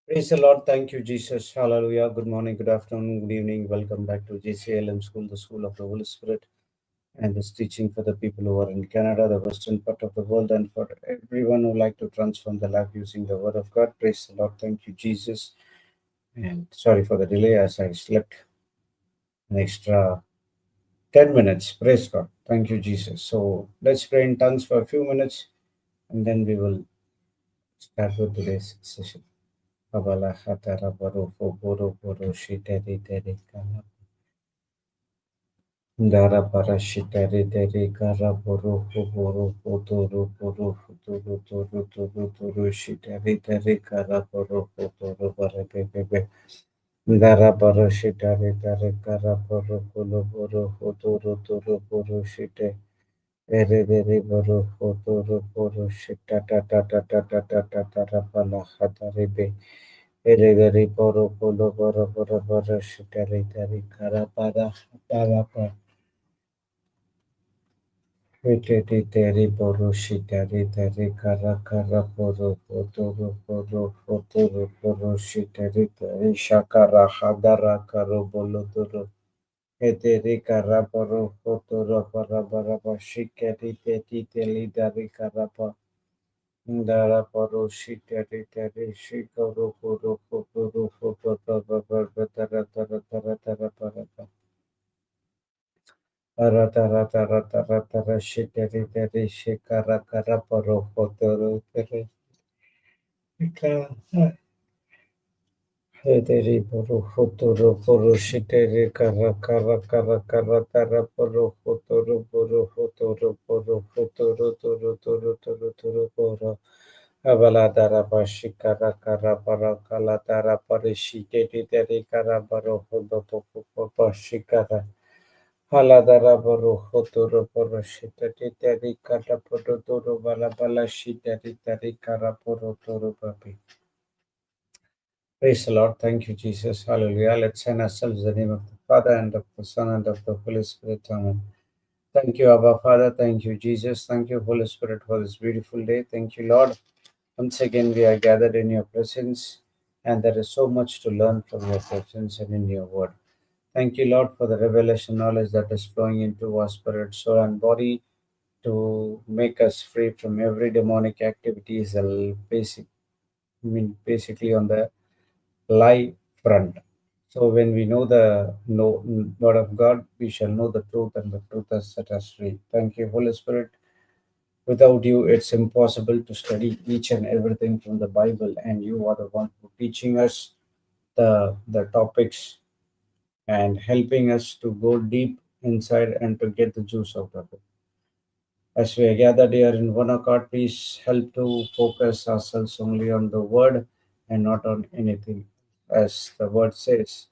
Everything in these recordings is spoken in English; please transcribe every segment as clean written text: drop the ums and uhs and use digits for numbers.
Praise the Lord. Thank you, Jesus. Hallelujah. Good morning, good afternoon, good evening. Welcome back to JCILM School, the School of the Holy Spirit, and this teaching for the people who are in Canada, the western part of the world, and for everyone who like to transform their life using the Word of God. Praise the Lord. Thank you, Jesus. And sorry for the delay as I slept an extra 10 minutes. Praise God. Thank you, Jesus. So let's pray in tongues for a few minutes and then we will start with today's session. Abala hatara baro fo boro boro shiteri teri kana. Dara para shiteri teri kara boro fo boro fo toro boro fo toro toro toro toro shiteri teri kara boro fo toro bara bebe. Dara para shiteri teri kara boro fo boro fo toro toro boro shite. Ere dere boro fo toro boro shita ta ta ta ta ta ta ta ta ta pala hatari be. Elegari poro polo poro poro poro shitari tari kara para para pa hiteti tari poro shitari tari kara kara poro potoro poro potoro poro shitari tari shakara hadara karo bolo toro eteri kara poro potoro para para pa shikari teti teli tari kara pa Dara paro shitari tari shikaro poro potoro potoro poro tara tara tara tara para Arata rata rata rata rashiteri teri shikara kara paro potoro teri teri poro potoro poro shiteri kara kara kara kara tara paro potoro poro potoro poro potoro toro toro toro toro poro Avala dara pashikara kara para kala dara parishiteri teri kara paro potoro pashikara Haladara boro hotoro boro shitati tari kata poro toro bala bala shitati tari kara poro toro babi. Praise the Lord. Thank you, Jesus. Hallelujah. Let's send ourselves in the name of the Father and of the Son and of the Holy Spirit. Amen. Thank you, Abba Father. Thank you, Jesus. Thank you, Holy Spirit, for this beautiful day. Thank you, Lord. Once again, we are gathered in your presence, and there is so much to learn from your presence and in your word. Thank you, Lord, for the revelation knowledge that is flowing into our spirit, soul, and body to make us free from every demonic activity is a basically on the lie front. So when we know the word of God, we shall know the truth, and the truth has set us free. Thank you, Holy Spirit. Without you, it's impossible to study each and everything from the Bible, and you are the one who teaching us the topics and helping us to go deep inside and to get the juice out of it. As we are gathered here in one accord, please help to focus ourselves only on the word and not on anything. As the word says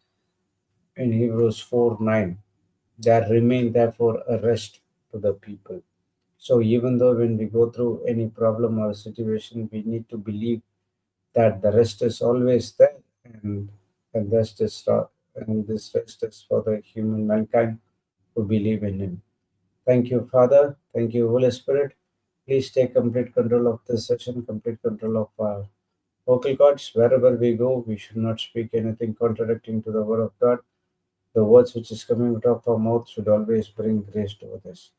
in Hebrews 4:9, there remain therefore a rest to the people. So even though when we go through any problem or situation, we need to believe that the rest is always there and, and rest is and this rest is for the human mankind who believe in him. Thank you, Father. Thank you, Holy Spirit. Please take complete control of this session, complete control of our vocal cords. Wherever we go, we should not speak anything contradicting to the word of God. The words which is coming out of our mouth should always bring grace to others.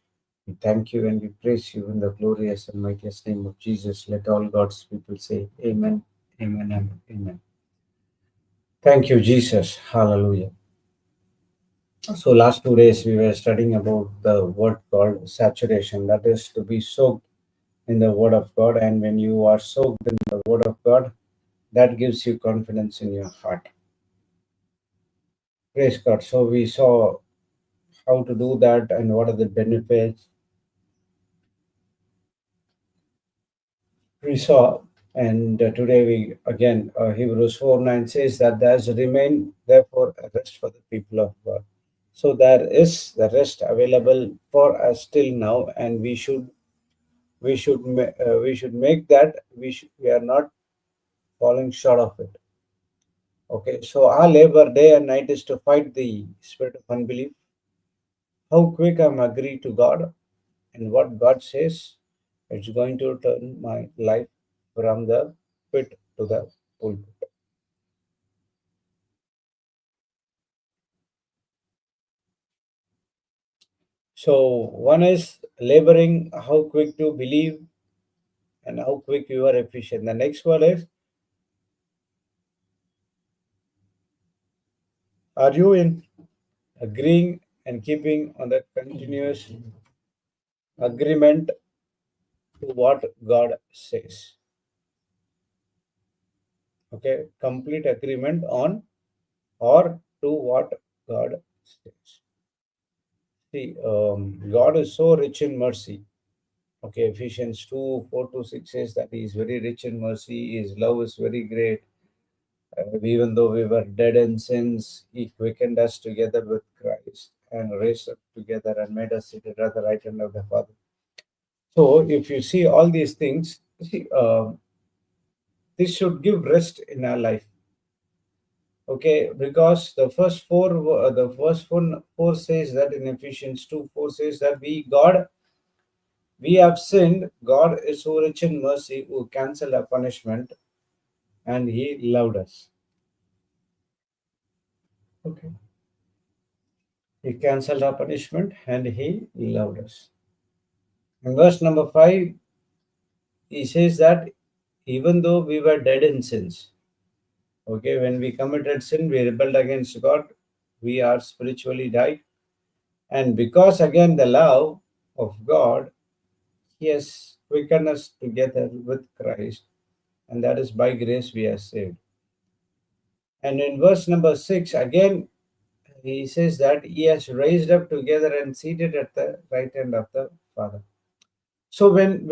We thank you and we praise you in the glorious and mightiest name of Jesus. Let all God's people say Amen, Amen, and Amen. Thank you, Jesus. Hallelujah. So last 2 days we were studying about the word called saturation. That is to be soaked in the word of God. And when you are soaked in the word of God, that gives you confidence in your heart. Praise God. So we saw how to do that and what are the benefits we saw. And today we again, Hebrews 4:9 says that there's remain therefore a rest for the people of God. So there is the rest available for us till now, and we should make that we are not falling short of it. Okay, so our labor day and night is to fight the spirit of unbelief. How quick I'm agree to God and what God says, it's going to turn my life from the pit to the pulpit. So one is laboring, how quick to believe and how quick you are efficient. The next one is, are you in agreeing and keeping on the continuous agreement to what God says? Okay, complete agreement on or to what God says. See, God is so rich in mercy. Okay, Ephesians 2 4 to 6 says that He is very rich in mercy, His love is very great. Even though we were dead in sins, He quickened us together with Christ and raised us together and made us sit at the right hand of the Father. So, if you see all these things, see, this should give rest in our life. Okay, because the first four says that in Ephesians 2 4 says that we have sinned. God is so rich in mercy who cancelled our punishment and He loved us. Okay. He cancelled our punishment and He loved us. In verse number 5, He says that even though we were dead in sins, okay, when we committed sin, we rebelled against God, we are spiritually died. And because again the love of God, He has quickened us together with Christ, and that is by grace we are saved. And in verse number 6, again, He says that He has raised up together and seated at the right hand of the Father. So when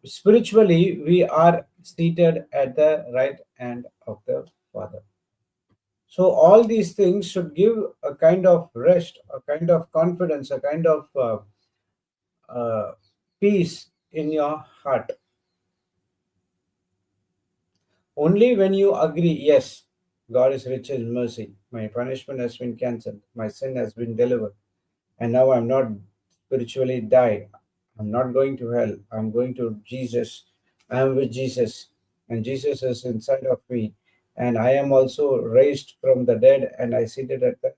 spiritually we are seated at the right hand of the Father. So all these things should give a kind of rest, a kind of confidence, a kind of peace in your heart. Only when you agree, yes, God is rich in mercy. My punishment has been cancelled. My sin has been delivered. And now I'm not spiritually died. I'm not going to hell. I'm going to Jesus. I am with Jesus. And Jesus is inside of me. And I am also raised from the dead and I seated at the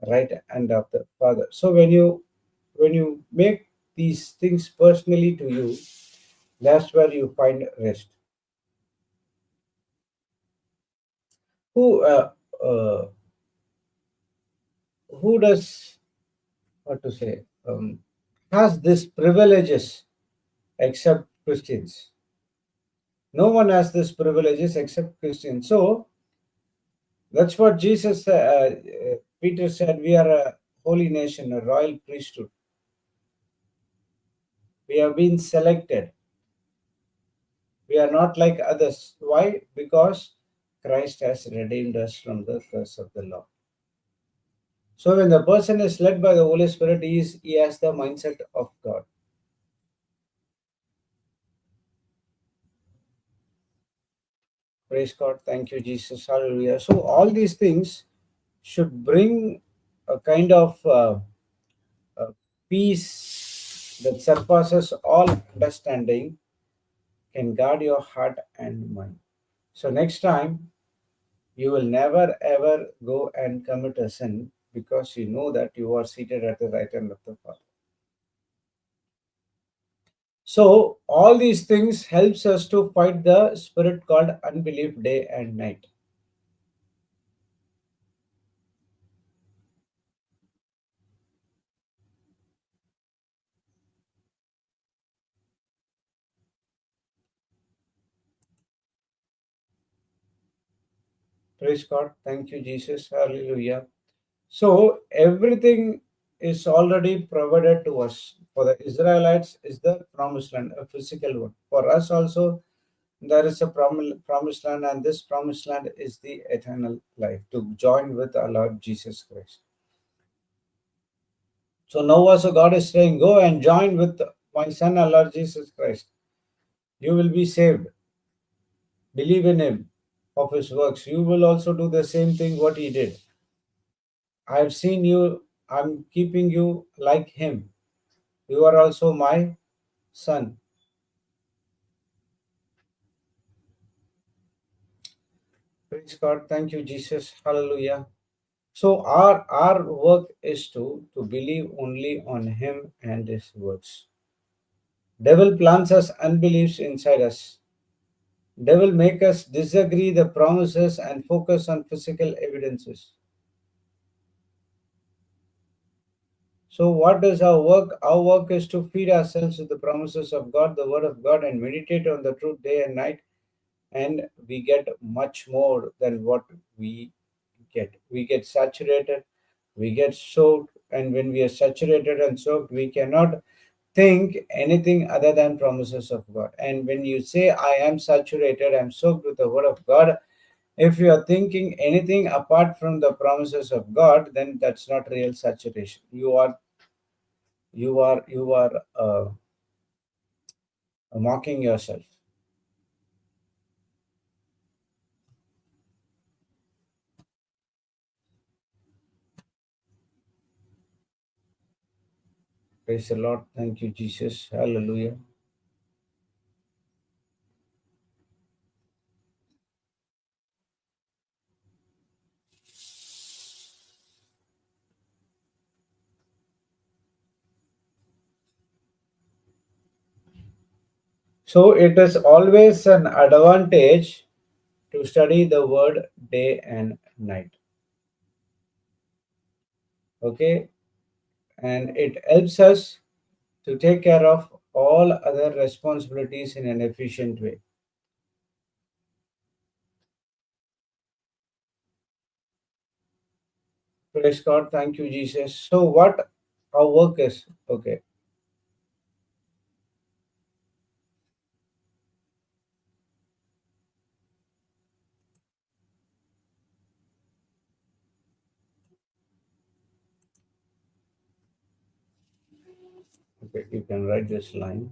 right hand of the Father. So when you make these things personally to you, that's where you find rest. Who uh, who does what to say has this privileges except Christians? No one has this privileges except Christians. So that's what Peter said. We are a holy nation, a royal priesthood. We have been selected. We are not like others. Why? Because Christ has redeemed us from the curse of the law. So when the person is led by the Holy Spirit, he has the mindset of God. Praise God. Thank you, Jesus. Hallelujah. So all these things should bring a kind of peace that surpasses all understanding, can guard your heart and mind. So next time, you will never ever go and commit a sin because you know that you are seated at the right hand of the Father. So all these things helps us to fight the spirit called unbelief day and night. Praise God. Thank you, Jesus. Hallelujah. So everything is already provided to us. For the Israelites is the promised land, a physical one. For us also, there is a promised land, and this promised land is the eternal life to join with our Lord Jesus Christ. So now also God is saying, go and join with my Son, our Lord Jesus Christ. You will be saved. Believe in Him of His works. You will also do the same thing what He did. I have seen you. I'm keeping you like Him. You are also my son. Praise God. Thank you, Jesus. Hallelujah. So our work is to believe only on him and his words. Devil plants us unbeliefs inside us. Devil make us disagree the promises and focus on physical evidences. So what is our work? Our work is to feed ourselves with the promises of God, the word of God, and meditate on the truth day and night, and we get much more than what we get. We get saturated, we get soaked, and when we are saturated and soaked, we cannot think anything other than promises of God. And when you say, I am saturated, I'm soaked with the word of God, if you are thinking anything apart from the promises of God, then that's not real saturation. You are mocking yourself. Praise the Lord. Thank you, Jesus. Hallelujah. So it is always an advantage to study the word day and night. Okay, and it helps us to take care of all other responsibilities in an efficient way. Praise God. Thank you, Jesus. So, what our work is? Okay, okay, you can write this line.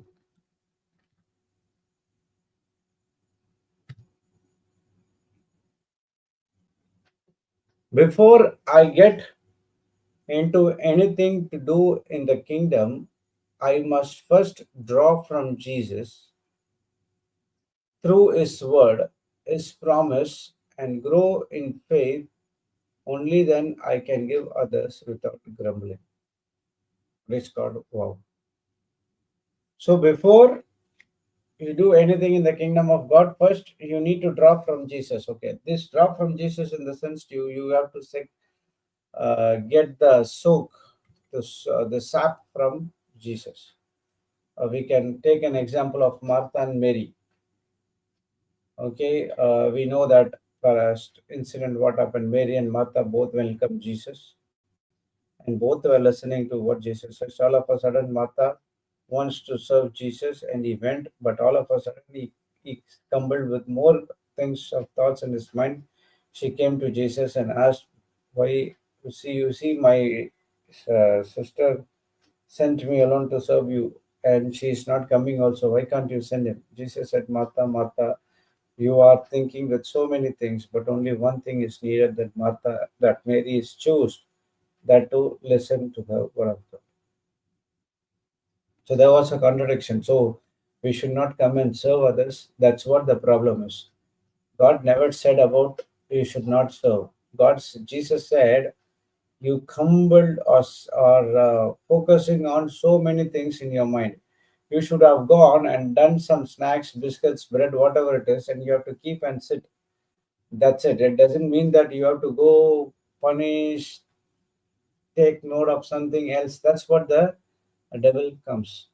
Before I get into anything to do in the kingdom, I must first draw from Jesus through his word, his promise, and grow in faith. Only then I can give others without grumbling. Praise God. Wow. So before you do anything in the kingdom of God, first you need to draw from Jesus. Okay. This draw from Jesus in the sense you have to get the soak, the sap from Jesus. We can take an example of Martha and Mary. Okay, we know that first incident what happened. Mary and Martha both welcomed Jesus, and both were listening to what Jesus says. All of a sudden, Martha wants to serve Jesus, and he went, but all of a sudden he stumbled with more things of thoughts in his mind. She came to Jesus and asked, "Why? You see, my sister sent me alone to serve you, and she is not coming also. Why can't you send him?" Jesus said, "Martha, Martha, you are thinking with so many things, but only one thing is needed, that Mary is choose, that to listen to the word of God." So there was a contradiction. So we should not come and serve others. That's what the problem is. God never said about you should not serve. Jesus said, you cumbered us or focusing on so many things in your mind. You should have gone and done some snacks, biscuits, bread, whatever it is, and you have to keep and sit. That's it. It doesn't mean that you have to go punish, take note of something else. That's what the devil comes.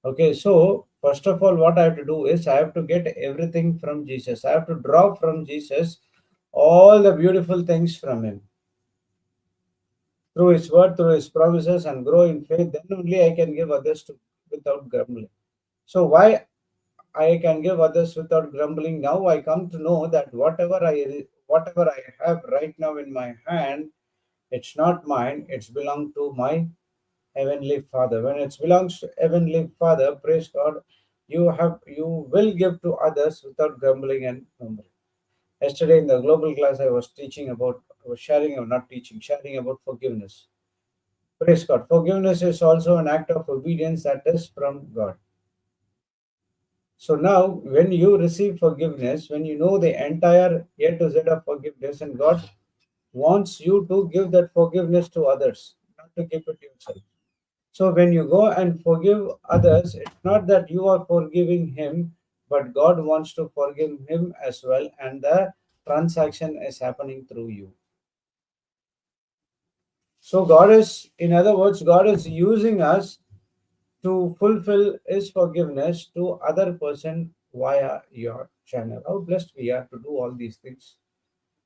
Okay, so first of all, what I have to do is I have to get everything from Jesus. I have to draw from Jesus all the beautiful things from him through his word, through his promises, and grow in faith. Then only I can give others to without grumbling. So why I can give others without grumbling? Now I come to know that whatever I have right now in my hand, it's not mine. It's belong to my Heavenly Father. When it belongs to Heavenly Father, praise God, you will give to others without grumbling and murmuring. Yesterday in the global class, I was sharing or not teaching, sharing about forgiveness. Praise God. Forgiveness is also an act of obedience that is from God. So now, when you receive forgiveness, when you know the entire A to Z of forgiveness, and God wants you to give that forgiveness to others, not to keep it yourself. So when you go and forgive others, it's not that you are forgiving him, but God wants to forgive him as well, and the transaction is happening through you. So God is, in other words, God is using us to fulfill his forgiveness to other person via your channel. How blessed we are to do all these things.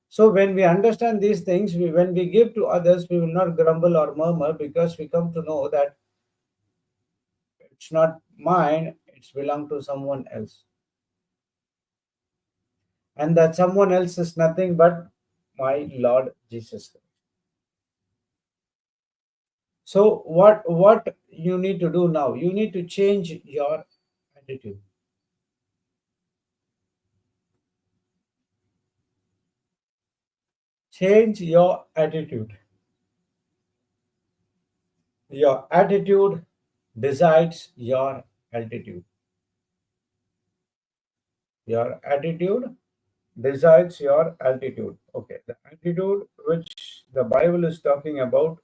So when we understand these things, when we give to others, we will not grumble or murmur, because we come to know that it's not mine, it's belong to someone else. And that someone else is nothing but my Lord Jesus Christ. So what you need to do now? You need to change your attitude. Change your attitude. Your attitude decides your altitude. Your attitude decides your altitude. Okay, the attitude which the Bible is talking about,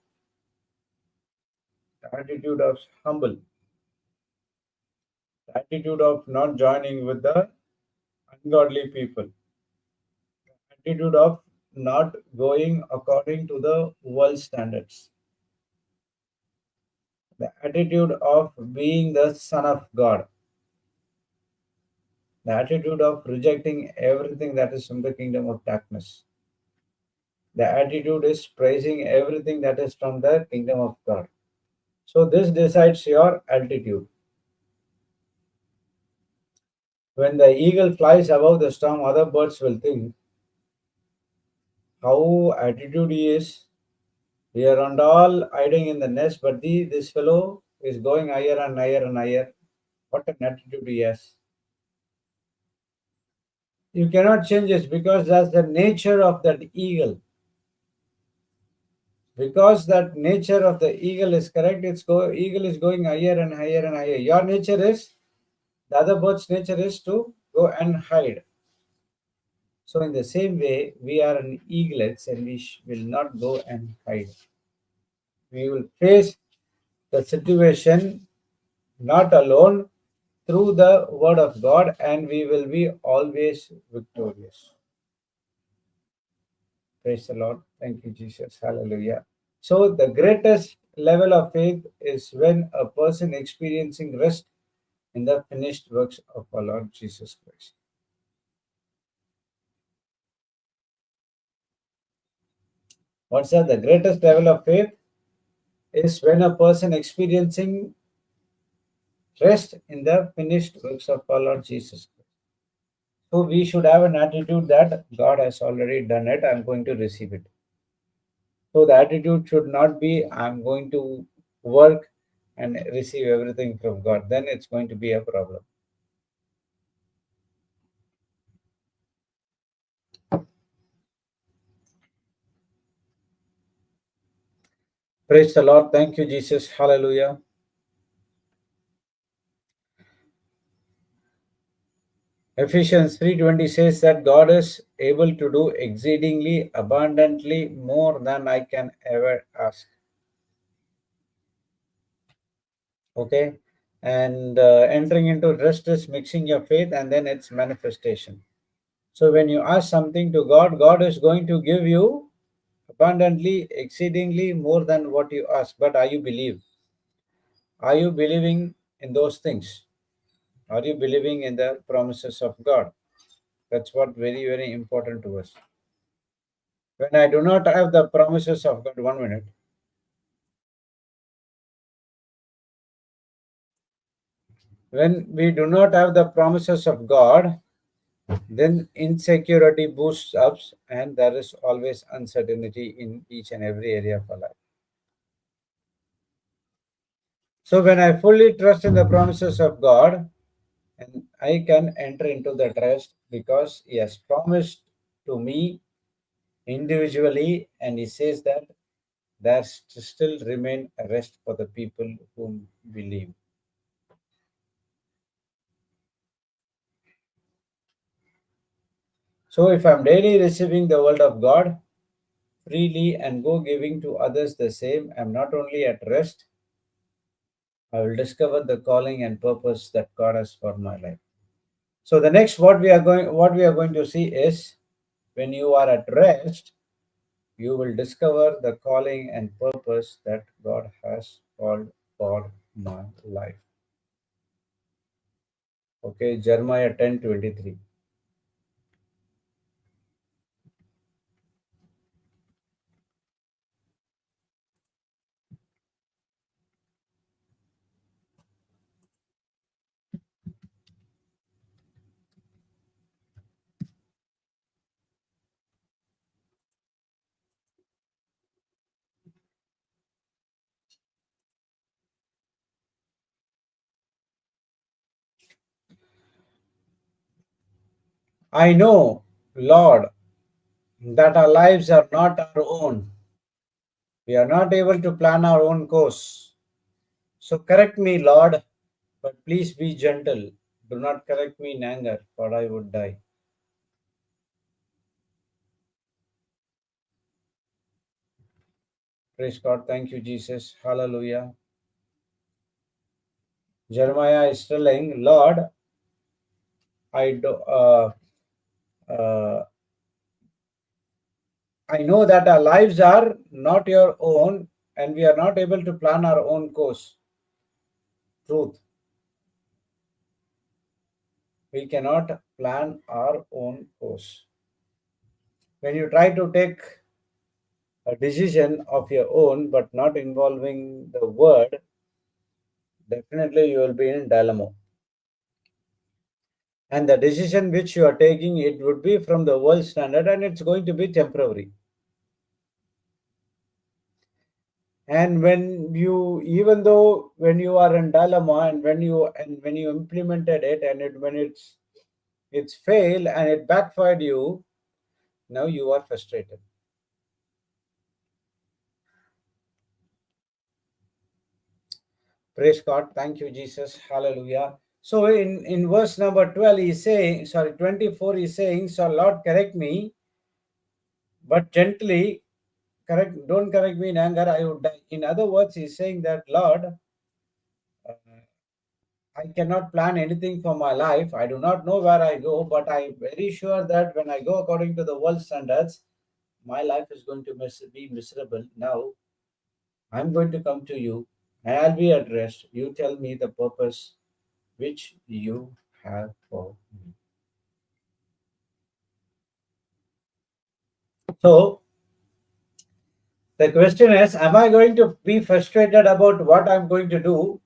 the attitude of humble, the attitude of not joining with the ungodly people, attitude of not going according to the world standards, the attitude of being the son of God, the attitude of rejecting everything that is from the kingdom of darkness. The attitude is praising everything that is from the kingdom of God. So this decides your altitude. When the eagle flies above the storm, other birds will think how attitude he is. We are and all hiding in the nest, but this fellow is going higher and higher and higher. What an attitude he has. You cannot change it, because that's the nature of that eagle. Because that nature of the eagle is correct, eagle is going higher and higher and higher. Your nature is, the other bird's nature is to go and hide. So in the same way, we are an eaglets, and we will not go and hide. We will face the situation not alone, through the word of God, and we will be always victorious. Praise the Lord. Thank you, Jesus. Hallelujah. So the greatest level of faith is when a person experiencing rest in the finished works of our Lord Jesus Christ. What's that? The greatest level of faith is when a person experiencing rest in the finished works of our Lord Jesus Christ. So we should have an attitude that God has already done it, I'm going to receive it. So the attitude should not be I'm going to work and receive everything from God. Then it's going to be a problem. Praise the Lord. Thank you, Jesus. Hallelujah. Ephesians 3:20 says that God is able to do exceedingly abundantly more than I can ever ask. Okay. And entering into rest is mixing your faith and then its manifestation. So when you ask something to God, God is going to give you abundantly, exceedingly more than what you ask. But are you believe? Are you believing in those things? Are you believing in the promises of God? That's what very, very important to us. When I do not have the promises of God, 1 minute. When we do not have the promises of God, then insecurity boosts up, and there is always uncertainty in each and every area of our life. So when I fully trust in the promises of God, and I can enter into the trust, because He has promised to me individually, and He says that there still remain a rest for the people whom believe. So if I'm daily receiving the word of God, freely and go giving to others the same, I'm not only at rest, I will discover the calling and purpose that God has for my life. So the next what we are going to see is, when you are at rest, you will discover the calling and purpose that God has called for my life. Okay, Jeremiah 10:23. I know, Lord, that our lives are not our own. We are not able to plan our own course. So correct me, Lord, but please be gentle. Do not correct me in anger, for I would die. Praise God. Thank you, Jesus. Hallelujah. Jeremiah is telling, Lord, I do. Uh, I know that our lives are not your own, and we are not able to plan our own course. Truth. We cannot plan our own course. When you try to take a decision of your own but not involving the word, definitely you will be in dilemma. And the decision which you are taking, it would be from the world standard, and it's going to be temporary. And when you, even though when you are in dilemma, and when you implemented it, and when it's failed and it backfired you, now you are frustrated. Praise God. Thank you, Jesus. Hallelujah. So in verse number 12, he's saying, sorry, 24, he's saying, so Lord, correct me, but gently. Don't correct me in anger, I would die. In other words, he's saying that, Lord, uh, I cannot plan anything for my life. I do not know where I go, but I'm very sure that when I go according to the world standards, my life is going to be miserable. Now, I'm going to come to you. I'll be at rest. You tell me the purpose which you have for me. So, the question is, am I going to be frustrated about what I'm going to do?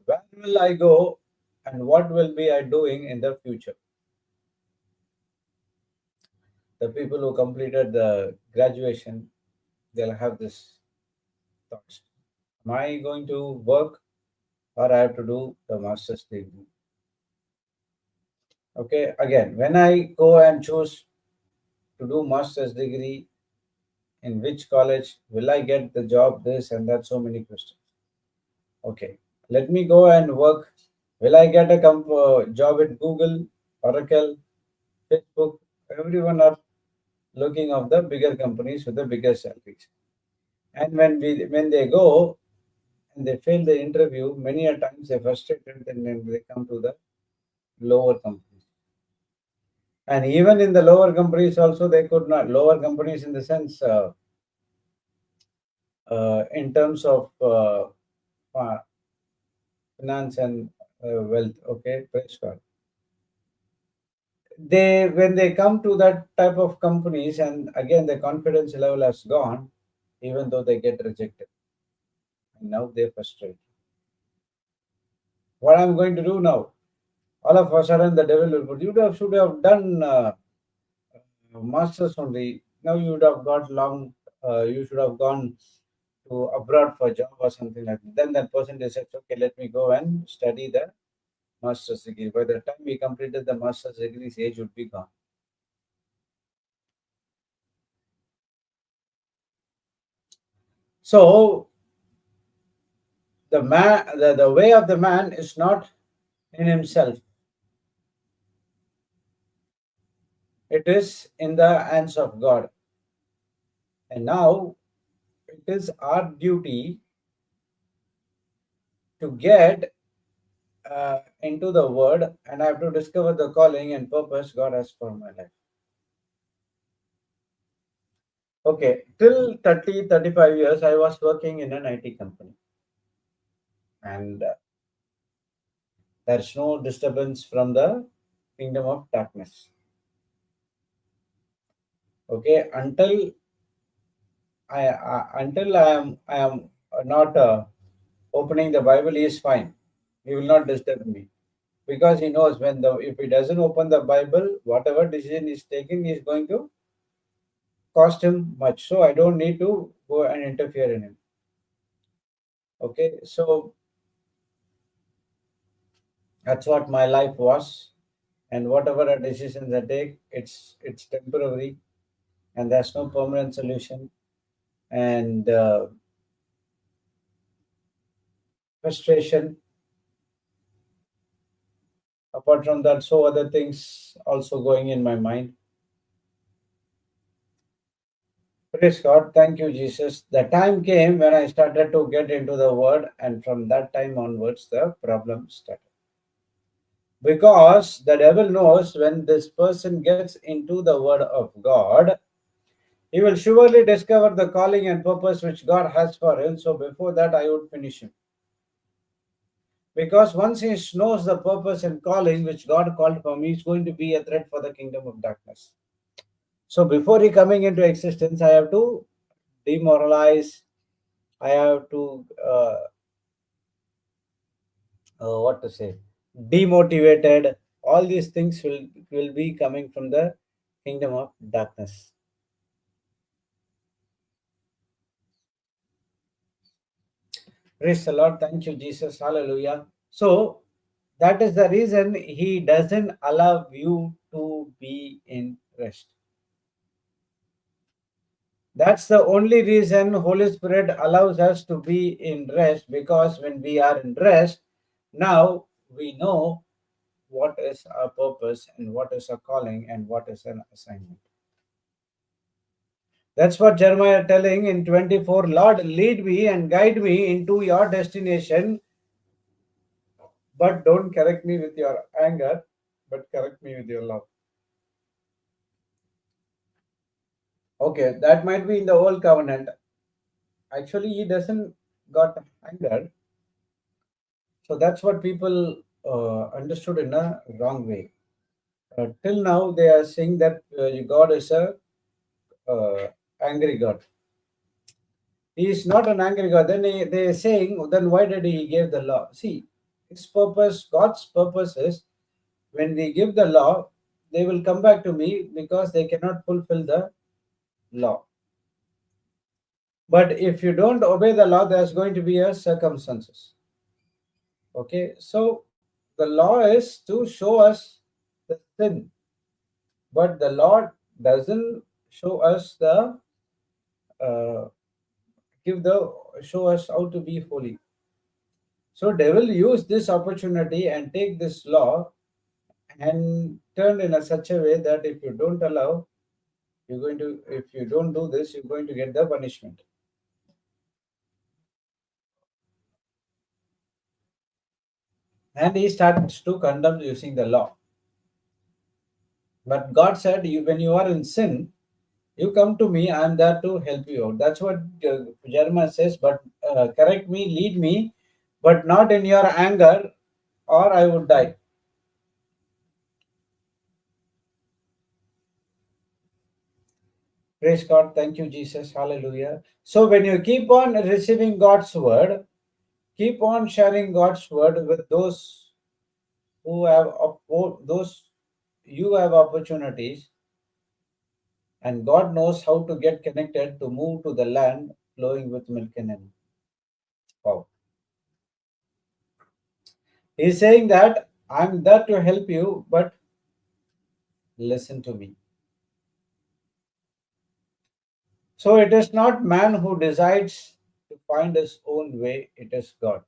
Where will I go? And what will be I doing in the future? The people who completed the graduation, they'll have this thoughts. Am I going to work, or I have to do the master's degree? Okay, again, when I go and choose to do master's degree, in which college will I get the job, this and that, so many questions. Okay, let me go and work. Will I get a job at Google, Oracle, Facebook? Everyone are looking of the bigger companies with the bigger salaries. And when they go and they fail the interview, many a times they're frustrated, then they come to the lower companies. And even in the lower companies also, they could not, lower companies in the sense, in terms of finance and wealth. Okay, praise God. They, when they come to that type of companies, and again the confidence level has gone, even though they get rejected, and now they're frustrated. What I'm going to do now? All of a sudden, the devil will put, should have done masters only. Now you would have got long. You should have gone to abroad for job or something like that. Then that person decides, okay, let me go and study the master's degree. By the time we completed the master's degree, his age would be gone. So the way of the man is not in himself. It is in the hands of God. And now it is our duty to get into the word, and I have to discover the calling and purpose God has for my life. Okay, till 30, 35 years, I was working in an IT company, and there's no disturbance from the kingdom of darkness. Okay, until I am not opening the Bible, he is fine. He will not disturb me because he knows when the if he doesn't open the Bible, whatever decision is taken is going to cost him much. So I don't need to go and interfere in him. Okay, so that's what my life was, and whatever decisions I take, it's temporary, and there's no permanent solution. And frustration. Apart from that, so other things also going in my mind. Praise God. Thank you, Jesus. The time came when I started to get into the word, and from that time onwards, the problem started. Because the devil knows when this person gets into the word of God, he will surely discover the calling and purpose which God has for him. So before that, I would finish him. Because once he knows the purpose and calling which God called for me, he's going to be a threat for the kingdom of darkness. So before he coming into existence, I have to demoralize. I have to what to say, demotivated. All these things will be coming from the kingdom of darkness. Praise the Lord. Thank you, Jesus. Hallelujah. So that is the reason he doesn't allow you to be in rest. That's the only reason Holy Spirit allows us to be in rest, because when we are in rest, now we know what is our purpose and what is our calling and what is an assignment. That's what Jeremiah telling in 24, Lord, lead me and guide me into your destination, but don't correct me with your anger, but correct me with your love. Okay, that might be in the old covenant. Actually, he doesn't got anger. So that's what people understood in a wrong way. Till now, they are saying that God is a angry God. He is not an angry God. Then they are saying, then why did he give the law? See, his purpose, God's purpose is when we give the law, they will come back to me because they cannot fulfill the law. But if you don't obey the law, there's going to be a circumstances. Okay, so the law is to show us the sin, but the law doesn't show us the uh, give the show us how to be holy. So devil use this opportunity and take this law and turn in a such a way that if you don't allow, you're going to if you don't do this, you're going to get the punishment. And he starts to condemn using the law. But God said, when you are in sin, you come to me, I am there to help you out. That's what Jeremiah says. But correct me, lead me, but not in your anger, or I would die. Praise God. Thank you, Jesus. Hallelujah. So when you keep on receiving God's word, keep on sharing God's word with those who have those you have opportunities, and God knows how to get connected to move to the land flowing with milk and honey. Wow. He's saying that I'm there to help you, but listen to me. So it is not man who decides to find his own way, it is God.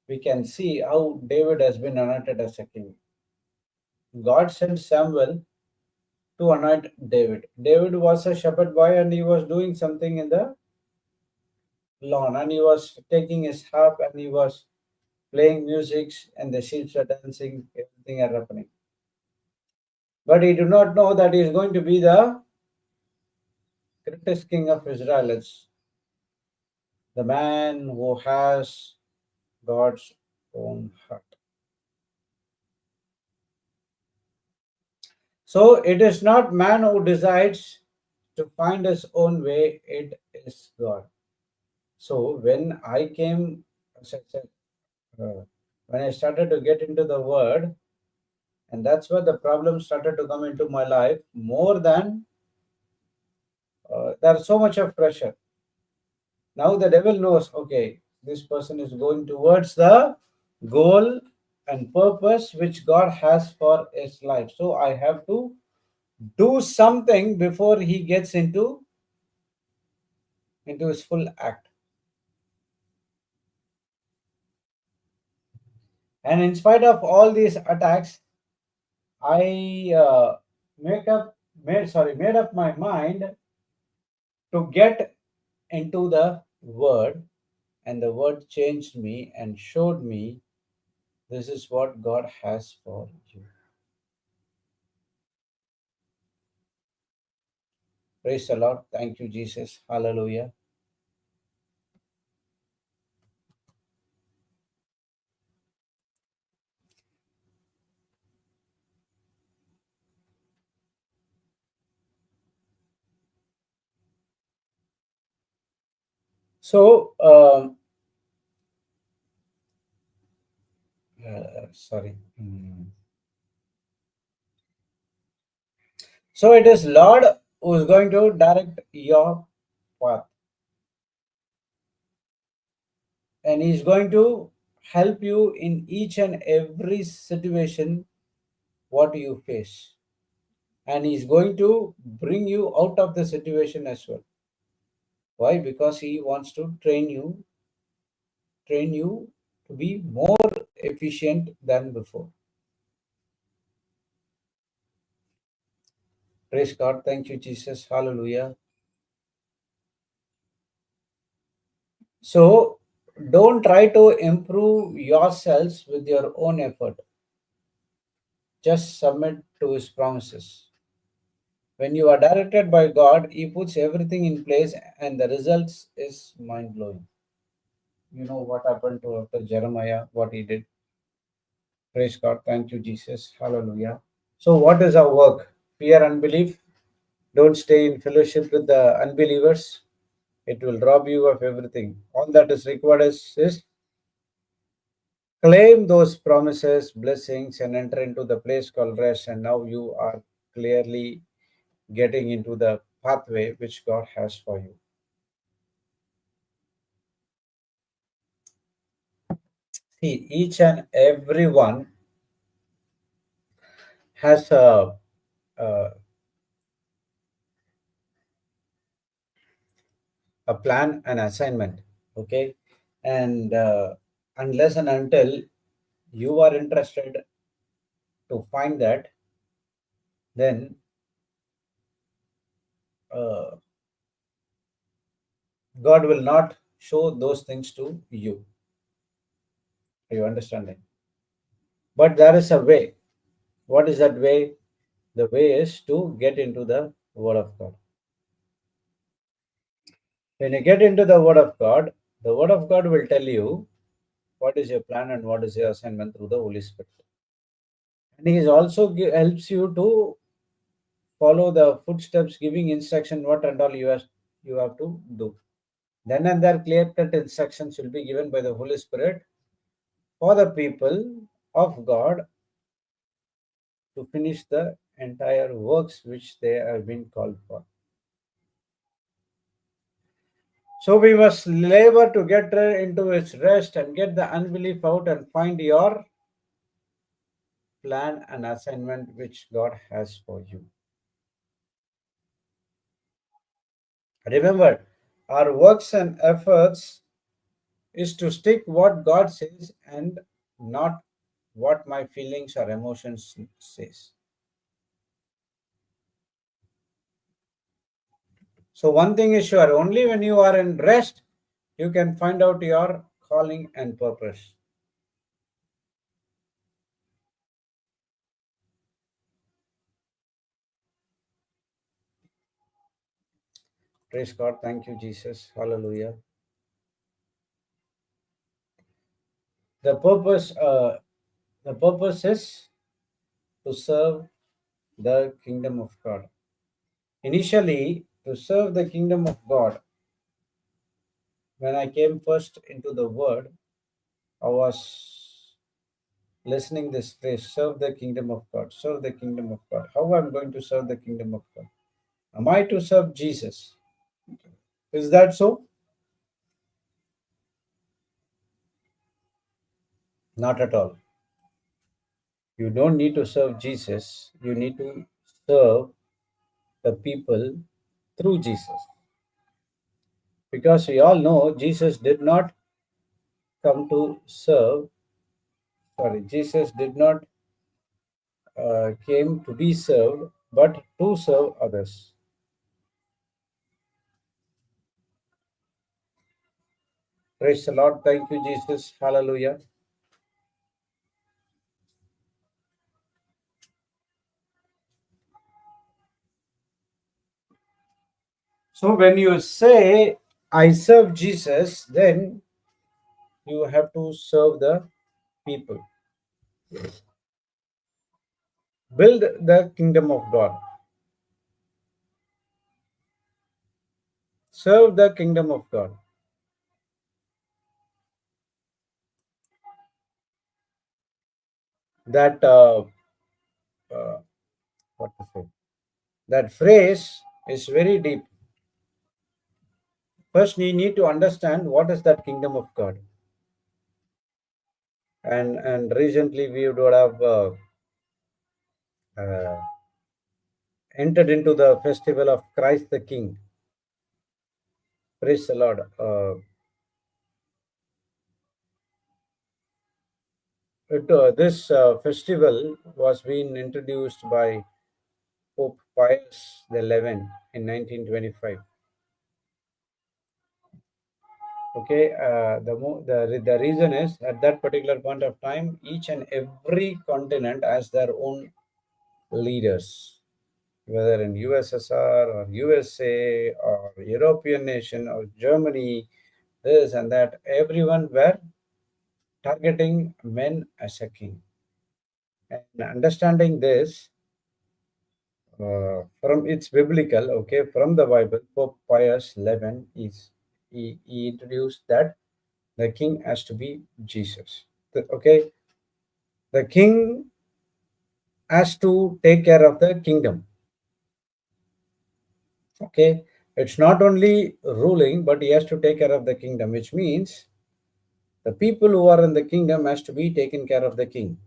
We can see how David has been anointed as a king. God sent Samuel to anoint David. David was a shepherd boy and he was doing something in the lawn, and he was taking his harp and he was playing music, and the sheep are dancing, everything are happening. But he did not know that he is going to be the greatest king of Israel. It's the man who has God's own heart. So it is not man who decides to find his own way, it is God. So when I came, as I said, when I started to get into the word, and that's where the problems started to come into my life more than there's so much of pressure. Now the devil knows, okay, this person is going towards the goal and purpose which God has for his life. So I have to do something before he gets into his full act. And in spite of all these attacks, I made up my mind to get into the word, and the word changed me and showed me this is what God has for you. Praise the Lord. Thank you, Jesus. Hallelujah. So, sorry. So it is Lord who is going to direct your path, and He is going to help you in each and every situation what you face, and He is going to bring you out of the situation as well. Why? Because He wants to train you to be more efficient than before. Praise God. Thank you, Jesus. Hallelujah. So don't try to improve yourselves with your own effort. Just submit to His promises. When you are directed by God, He puts everything in place and the results is mind blowing. You know what happened to after Jeremiah, what he did. Praise God. Thank you, Jesus. Hallelujah. So, what is our work? Fear unbelief. Don't stay in fellowship with the unbelievers. It will rob you of everything. All that is required is claim those promises, blessings, and enter into the place called rest. And now you are clearly getting into the pathway which God has for you. See, each and every one has a, a plan, an assignment. Okay. And unless and until you are interested to find that, then uh, God will not show those things to you. Are you understanding? But there is a way. What is that way? The way is to get into the Word of God. When you get into the Word of God will tell you what is your plan and what is your assignment through the Holy Spirit. And He is also helps you to follow the footsteps, giving instruction what and all you have to do. Then and there, clear-cut instructions will be given by the Holy Spirit for the people of God to finish the entire works which they have been called for. So we must labor to get into its rest and get the unbelief out and find your plan and assignment which God has for you. Remember, our works and efforts is to stick what God says and not what my feelings or emotions says. So one thing is sure, only when you are in rest, you can find out your calling and purpose. Praise God. Thank you, Jesus. Hallelujah. The purpose, the purpose is to serve the kingdom of God. Initially, to serve the kingdom of God, when I came first into the word, I was listening this phrase, serve the kingdom of God, serve the kingdom of God. How I'm going to serve the kingdom of God? Am I to serve Jesus? Is that so? Not at all. You don't need to serve Jesus. You need to serve the people through Jesus. Because we all know Jesus did not come to serve, sorry, Jesus did not came to be served, but to serve others. Praise the Lord. Thank you, Jesus. Hallelujah. So when you say, I serve Jesus, then you have to serve the people. Build the kingdom of God. Serve the kingdom of God. That, uh, what to say? That phrase is very deep. First, you need to understand what is that kingdom of God. And recently we would have uh, entered into the festival of Christ the King. Praise the Lord. This festival was being introduced by Pope Pius XI in 1925. Okay, the reason is at that particular point of time, each and every continent has their own leaders, whether in USSR or USA or European nation or Germany, this and that. Everyone were targeting men as a king. And understanding this from its biblical, okay, from the Bible, Pope Pius XI he introduced that the king has to be Jesus. Okay, the king has to take care of the kingdom. Okay, it's not only ruling, but he has to take care of the kingdom, which means the people who are in the kingdom has to be taken care of the king.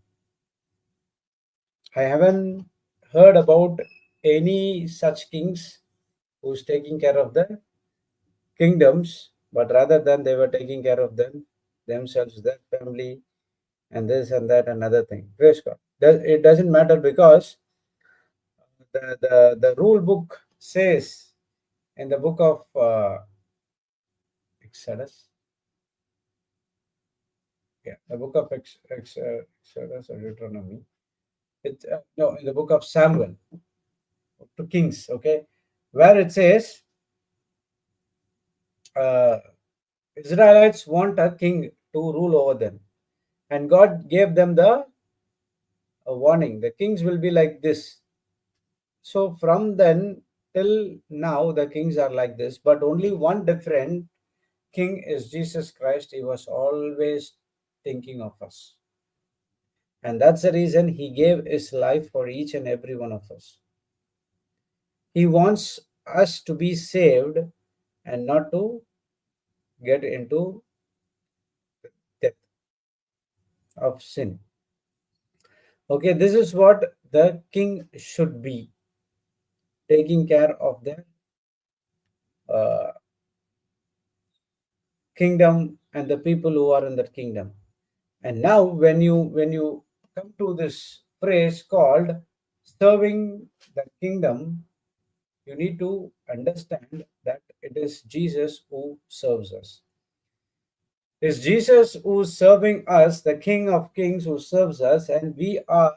I haven't heard about any such kings who's taking care of the kingdoms, but rather than they were taking care of themselves, their family, and this and that, another thing. Praise God. It doesn't matter because the rule book says in the book of Exodus, yeah, the book of Exodus or Deuteronomy. It no, in the book of Samuel to Kings, okay, where it says uh, Israelites want a king to rule over them, and God gave them the warning: the kings will be like this. So from then till now, the kings are like this, but only one different king is Jesus Christ. He was always thinking of us. And that's the reason he gave his life for each and every one of us. He wants us to be saved and not to get into death of sin. Okay, this is what the king should be taking care of the uh, kingdom and the people who are in that kingdom. And now when you come to this phrase called serving the kingdom, you need to understand that it is Jesus who serves us. It's Jesus who's serving us, the King of Kings who serves us, and we are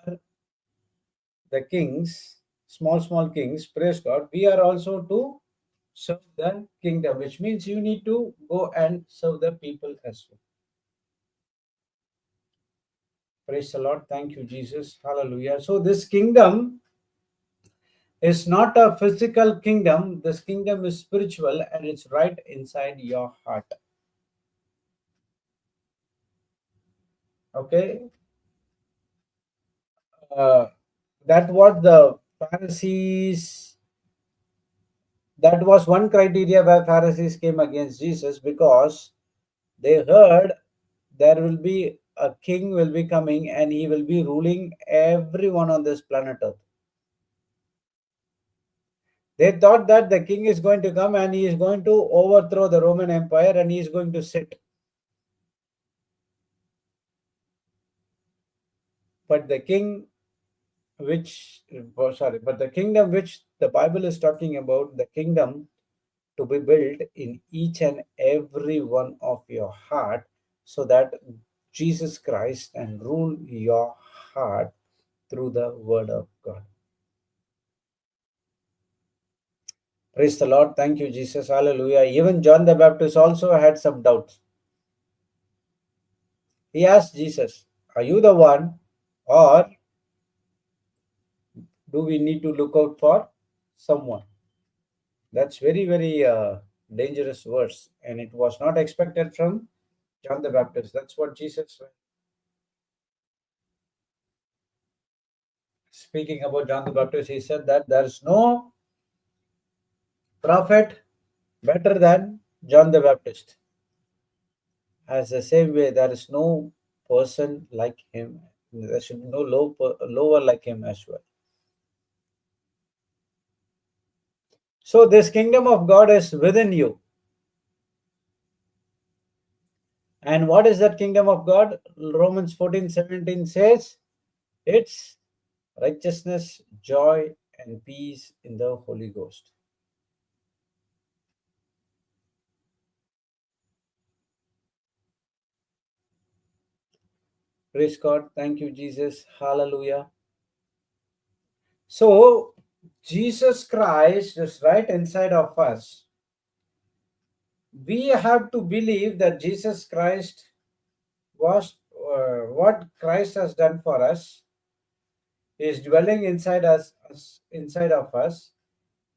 the kings, small kings, praise God. We are also to serve the kingdom, which means you need to go and serve the people as well. Praise the Lord. Thank you, Jesus. Hallelujah. So, this kingdom is not a physical kingdom. This kingdom is spiritual and it's right inside your heart. Okay. Uh, that what the Pharisees, that was one criteria where Pharisees came against Jesus, because they heard there will be a king will be coming and he will be ruling everyone on this planet Earth. They thought that the king is going to come and he is going to overthrow the Roman Empire and he is going to sit. But the king but the kingdom which the Bible is talking about, the kingdom to be built in each and every one of your heart, so that Jesus Christ and rule your heart through the word of God. Praise the Lord. Thank you, Jesus. Hallelujah. Even John the Baptist also had some doubts. He asked Jesus, are you the one, or do we need to look out for someone? That's very dangerous verse, and it was not expected from John the Baptist. That's what Jesus said. Speaking about John the Baptist, he said that there is no prophet better than John the Baptist. As the same way, there is no person like him. There should be no lower like him as well. So this kingdom of God is within you. And what is that kingdom of God? Romans 14:17 says it's righteousness, joy, and peace in the Holy Ghost. Praise God. Thank you, Jesus. Hallelujah. So Jesus Christ is right inside of us. We have to believe that Jesus Christ was what Christ has done for us is dwelling inside of us,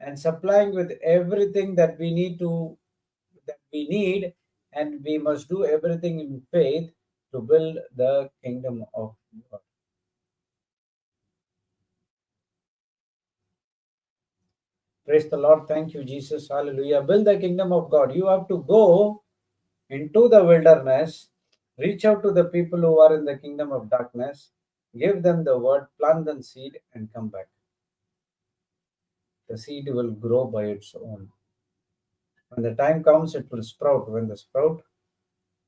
and supplying with everything that we need, and we must do everything in faith to build the kingdom of God. Praise the Lord. Thank you, Jesus. Hallelujah. Build the kingdom of God. You have to go into the wilderness, reach out to the people who are in the kingdom of darkness, give them the word, plant the seed, and come back. The seed will grow by its own. When the time comes, it will sprout. When the sprout,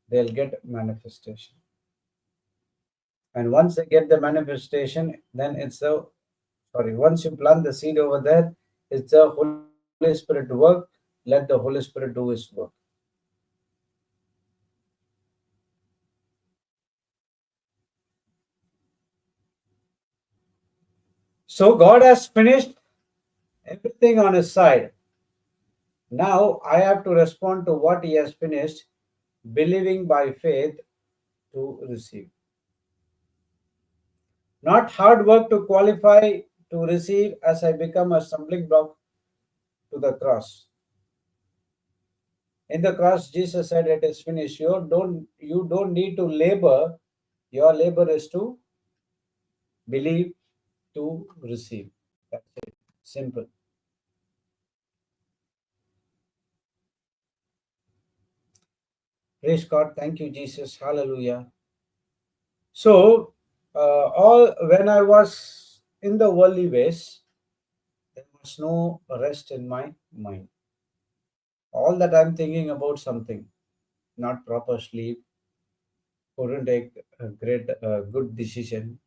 they'll get manifestation. And once they get the manifestation, then once you plant the seed over there, it's the Holy Spirit work. Let the Holy Spirit do his work. So God has finished everything on his side. Now I have to respond to what he has finished, believing by faith to receive. Not hard work to qualify to receive, as I become a stumbling block to the cross. In the cross, Jesus said, it is finished. You don't need to labor. Your labor is to believe to receive. That's it. Simple. Praise God. Thank you, Jesus. Hallelujah. So, all when I was in the worldly ways, there was no rest in my mind. All that I'm thinking about something, not proper sleep, couldn't take a good decision,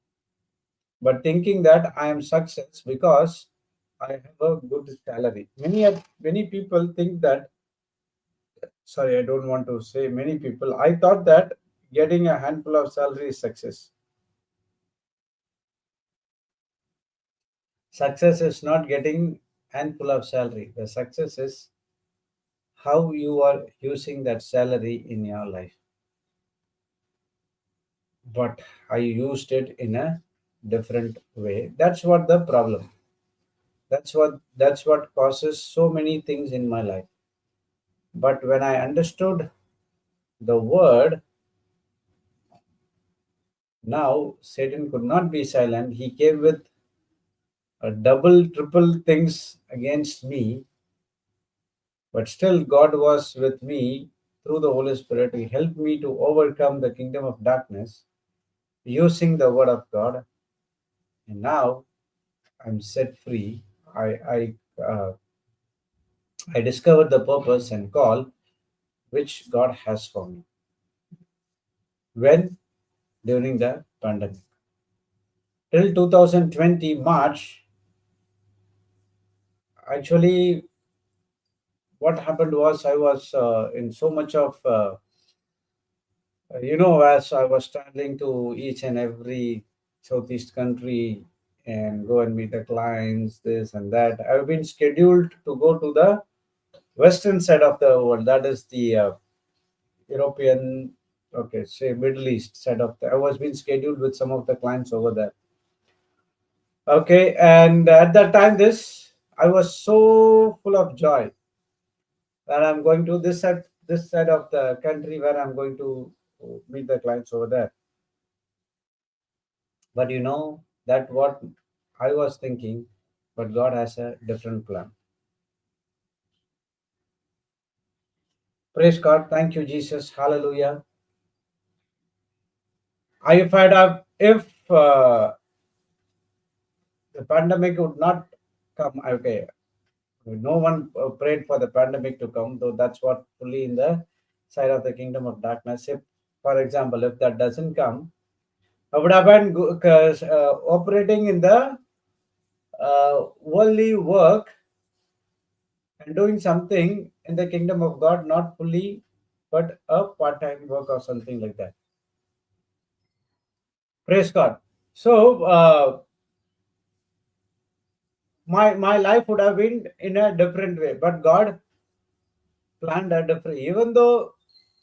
but thinking that I am success because I have a good salary. Many people think that. Sorry, I don't want to say many people. I thought that getting a handful of salary is success. Success is not getting handful of salary. The success is how you are using that salary in your life. But I used it in a different way. That's what the problem. That's what causes so many things in my life. But when I understood the word, now Satan could not be silent. He came with a double, triple things against me, but still God was with me through the Holy Spirit. He helped me to overcome the kingdom of darkness using the word of God. And now I'm set free. I discovered the purpose and call which God has for me. When? During the pandemic. Till 2020 March, actually, what happened was I was in so much of, as I was traveling to each and every Southeast country and go and meet the clients, this and that. I've been scheduled to go to the western side of the world. That is the European, okay, say Middle East side of the. I was being scheduled with some of the clients over there. Okay, and at that time, I was so full of joy that I'm going to this side of the country where I'm going to meet the clients over there. But that what I was thinking, but God has a different plan. Praise God, thank you, Jesus, hallelujah. If the pandemic would not come, okay, no one prayed for the pandemic to come, though that's what fully in the side of the kingdom of darkness. If, for example, if that doesn't come, I would have been operating in the worldly work and doing something in the kingdom of God, not fully, but a part-time work or something like that. Praise God. So my life would have been in a different way, but God planned a different. Even though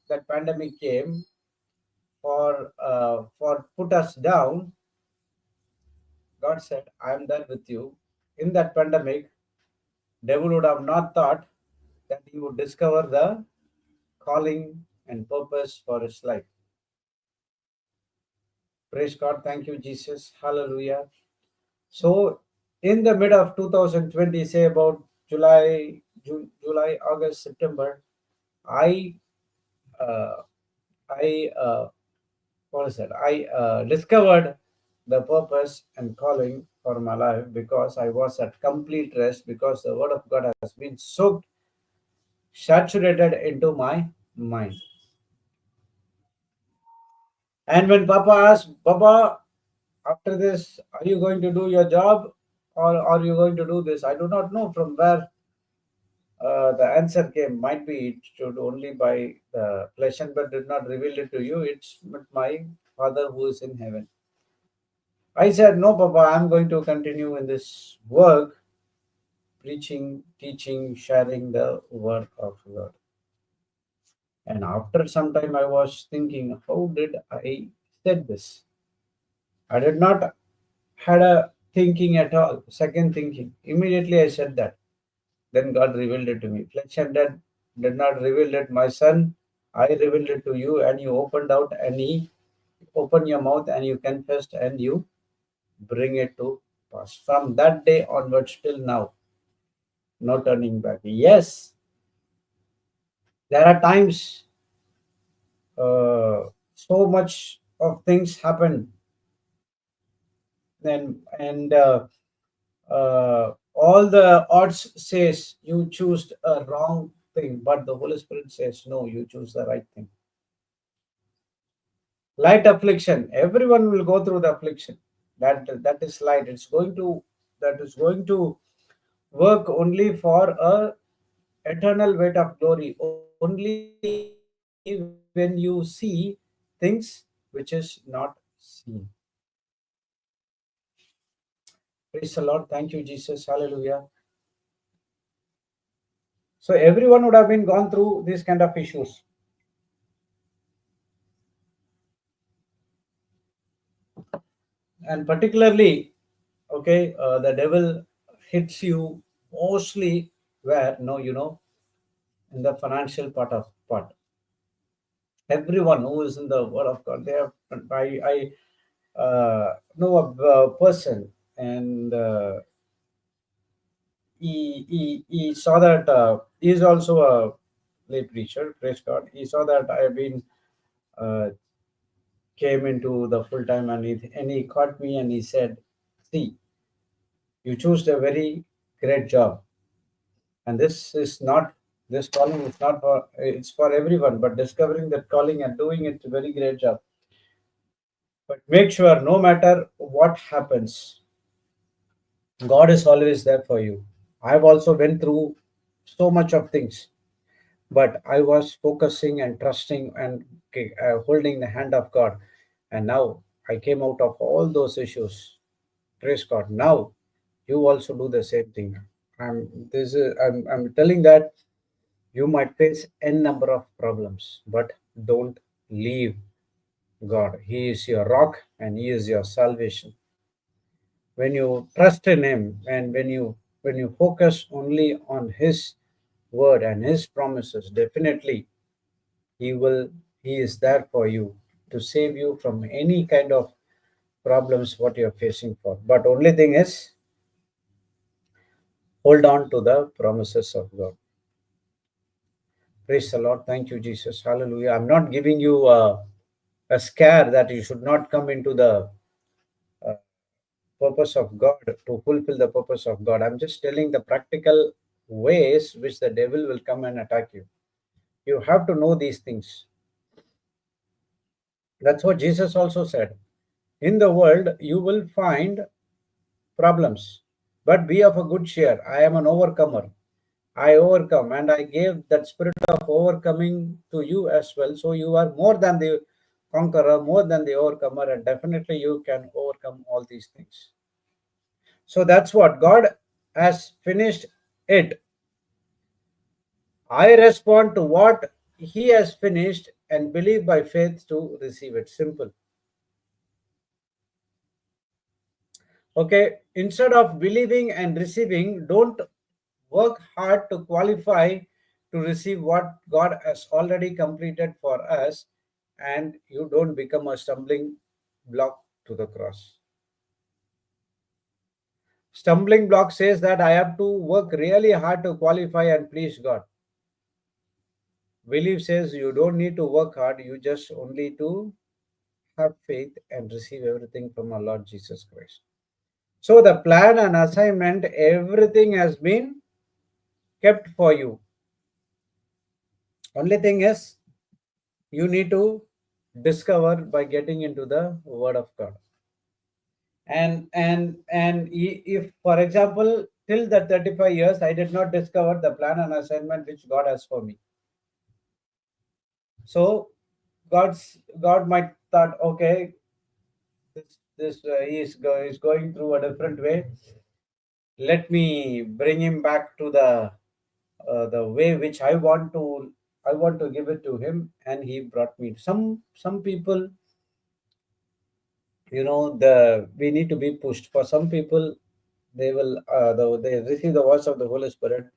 that pandemic came for put us down, God said, "I am there with you." In that pandemic, devil would have not thought that he would discover the calling and purpose for his life. Praise God. Thank you, Jesus. Hallelujah. So, in the mid of 2020, say about July, August, September, I, uh, I what is that? I discovered the purpose and calling for my life because I was at complete rest because the Word of God has been soaked, saturated into my mind. And when Papa asked, Papa, after this, are you going to do your job or are you going to do this? I do not know from where the answer came. Might be it should only by the flesh and blood did not reveal it to you. It's with my Father who is in heaven. I said, no, Papa, I'm going to continue in this work, preaching, teaching, sharing the word of God. And after some time, I was thinking, how did I said this? I did not had a thinking at all, second thinking. Immediately I said that. Then God revealed it to me. Flesh and blood did not reveal it, my son. I revealed it to you, and you opened out and he opened your mouth and you confessed and you bring it to pass. From that day onwards till now, no turning back. Yes, there are times so much of things happen, and all the odds says you choose a wrong thing, but the Holy Spirit says no, you choose the right thing. Light affliction, everyone will go through the affliction. That is light. It's going to that is going to work only for a eternal weight of glory, only when you see things which is not seen. Praise the Lord. Thank you, Jesus. Hallelujah. So everyone would have been gone through these kind of issues. And particularly, okay, the devil hits you mostly where, no, in the financial part. Everyone who is in the word of God, they have, I know a person, and he saw that he is also a lay preacher, praise God. He saw that I have been uh, came into the full time, and he caught me and he said, see, you chose a very great job, and this calling is not for, it's for everyone, but discovering that calling and doing it a very great job. But make sure no matter what happens, God is always there for you. I've also went through so much of things, but I was focusing and trusting and holding the hand of God. And now I came out of all those issues. Praise God. Now you also do the same thing. I'm telling that you might face n number of problems, but don't leave God. He is your rock and He is your salvation. When you trust in Him, and when you focus only on His word and His promises, definitely He will. He is there for you to save you from any kind of problems what you are facing for. But only thing is, hold on to the promises of God. Praise the Lord. Thank you, Jesus. Hallelujah. I'm not giving you a scare that you should not come into the uh, purpose of God, to fulfill the purpose of God. I'm just telling the practical ways which the devil will come and attack you. You have to know these things. That's what Jesus also said. In the world, you will find problems, but be of a good cheer. I am an overcomer. I overcome, and I gave that spirit of overcoming to you as well. So you are more than the conqueror, more than the overcomer, and definitely you can overcome all these things. So that's what God has finished it. I respond to what He has finished and believe by faith to receive it. Simple. Okay. Instead of believing and receiving, don't work hard to qualify to receive what God has already completed for us, and you don't become a stumbling block to the cross. Stumbling block says that I have to work really hard to qualify and please God. Belief says you don't need to work hard, you just only to have faith and receive everything from our Lord Jesus Christ. So the plan and assignment, everything has been kept for you. Only thing is, you need to discover by getting into the Word of God. And if, for example, till the 35 years, I did not discover the plan and assignment which God has for me. So God might thought, okay, is going through a different way. Let me bring him back to the way which I want to give it to him, and he brought me. Some people, the we need to be pushed. For some people, they receive the voice of the Holy Spirit,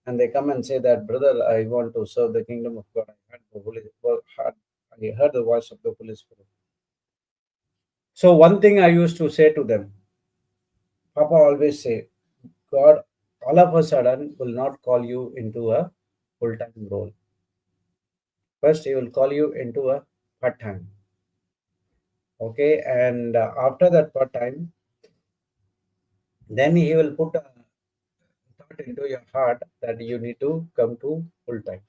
and they come and say that, brother, I want to serve the kingdom of God. I heard the voice of the Holy Spirit. So one thing I used to say to them, Papa always say, God all of a sudden will not call you into a full-time role. First, he will call you into a part-time. Okay, and after that part-time, then he will put a thought into your heart that you need to come to full-time.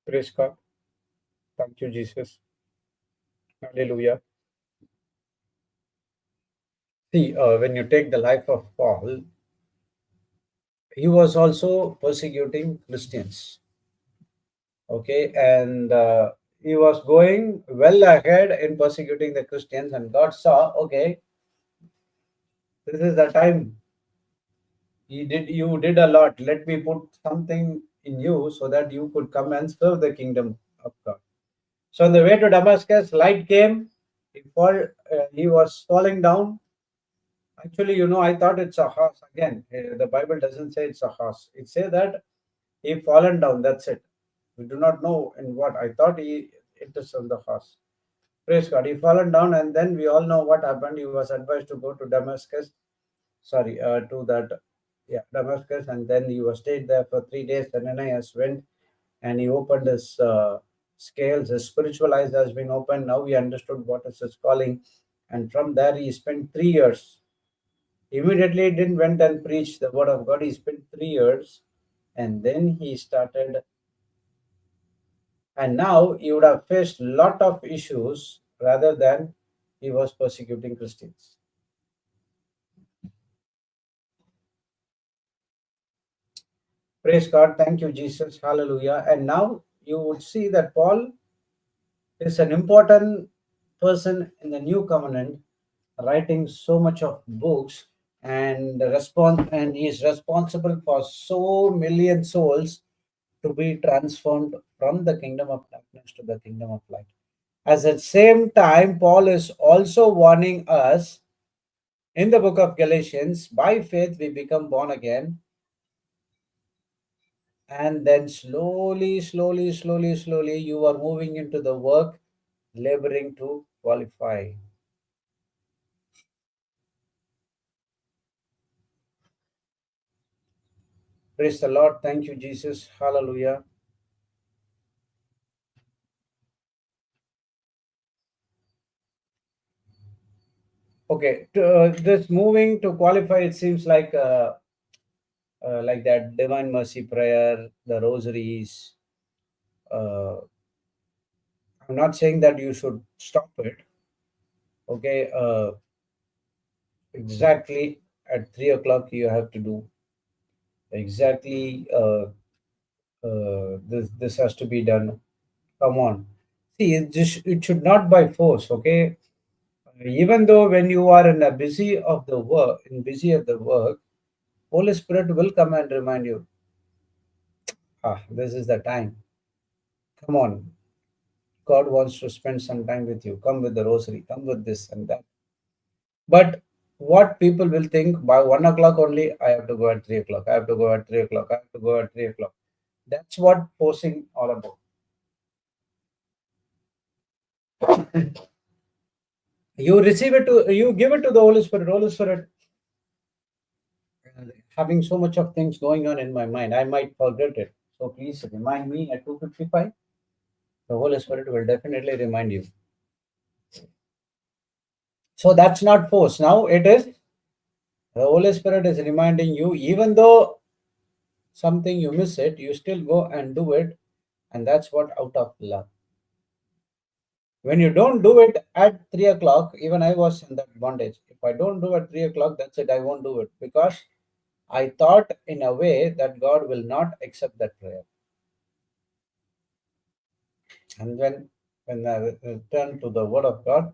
Praise God. Thank you, Jesus. Hallelujah. See, when you take the life of Paul, he was also persecuting Christians. Okay, and he was going well ahead in persecuting the Christians, and God saw, okay, this is the time you did a lot. Let me put something in you so that you could come and serve the kingdom of God. So on the way to Damascus, light came. He was falling down. Actually, I thought it's a horse. Again, the Bible doesn't say it's a horse. It says that he fallen down. That's it. We do not know in what. I thought it is on the horse. Praise God. He fallen down, and then we all know what happened. He was advised to go to Damascus. Sorry, to that, yeah, Damascus, and then he was stayed there for 3 days. Then Ananias went and he opened his scales. His spiritual eyes has been opened. Now he understood what is his calling, and from there he spent 3 years. Immediately, he didn't went and preached the word of God. He spent 3 years, and then he started. And now he would have faced lot of issues rather than he was persecuting Christians. Praise God. Thank you, Jesus. Hallelujah. And now you would see that Paul is an important person in the new covenant, writing so much of books, and he is responsible for so million souls to be transformed from the kingdom of darkness to the kingdom of light. At the same time, Paul is also warning us in the book of Galatians, by faith we become born again, and then slowly, you are moving into the work, laboring to qualify. Praise the Lord. Thank you, Jesus. Hallelujah. Okay, this moving to qualify, it seems like that divine mercy prayer, the rosaries. Uh, I'm not saying that you should stop it. Okay, exactly at 3 o'clock you have to do exactly. This has to be done. Come on, see, it should not by force. Okay, even though when you are in a busy of the work, Holy Spirit will come and remind you, this is the time. Come on, God wants to spend some time with you. Come with the rosary, come with this and that. But what people will think, by 1 o'clock only, I have to go at 3 o'clock. I have to go at 3 o'clock. I have to go at 3 o'clock. That's what forcing all about. You give it to the Holy Spirit. Holy Spirit, having so much of things going on in my mind, I might forget it. So please remind me at 2:55. The Holy Spirit will definitely remind you. So that's not force. Now it is the Holy Spirit is reminding you, even though something you miss it, you still go and do it, and that's what out of love. When you don't do it at 3 o'clock, even I was in that bondage. If I don't do at 3 o'clock, that's it. I won't do it because I thought in a way that God will not accept that prayer. And when I returned to the Word of God,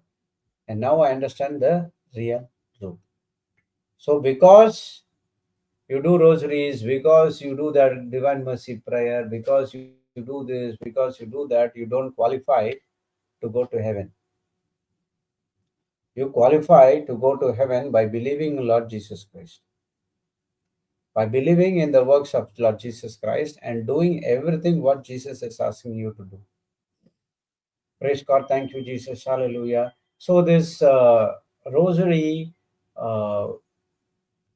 and now I understand the real truth. So because you do rosaries, because you do that divine mercy prayer, because you do this, because you do that, you don't qualify to go to heaven. You qualify to go to heaven by believing in Lord Jesus Christ, by believing in the works of Lord Jesus Christ and doing everything what Jesus is asking you to do. Praise God. Thank you, Jesus. Hallelujah. So this rosary, uh,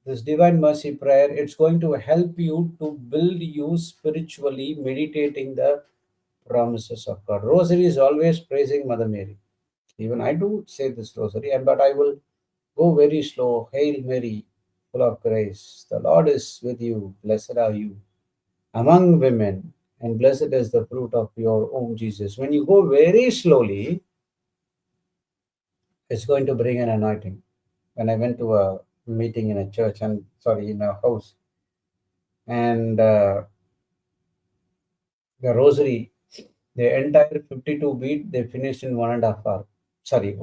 this divine mercy prayer, it's going to help you to build you spiritually, meditating the promises of God. Rosary is always praising Mother Mary. Even I do say this rosary, but I will go very slow. Hail Mary, full of grace. The Lord is with you. Blessed are you among women, and blessed is the fruit of your womb, Jesus. When you go very slowly, it's going to bring an anointing. When I went to a meeting in a church, and sorry, in a house, and the rosary, the entire 52 beat they finished in 1.5 hour. Sorry,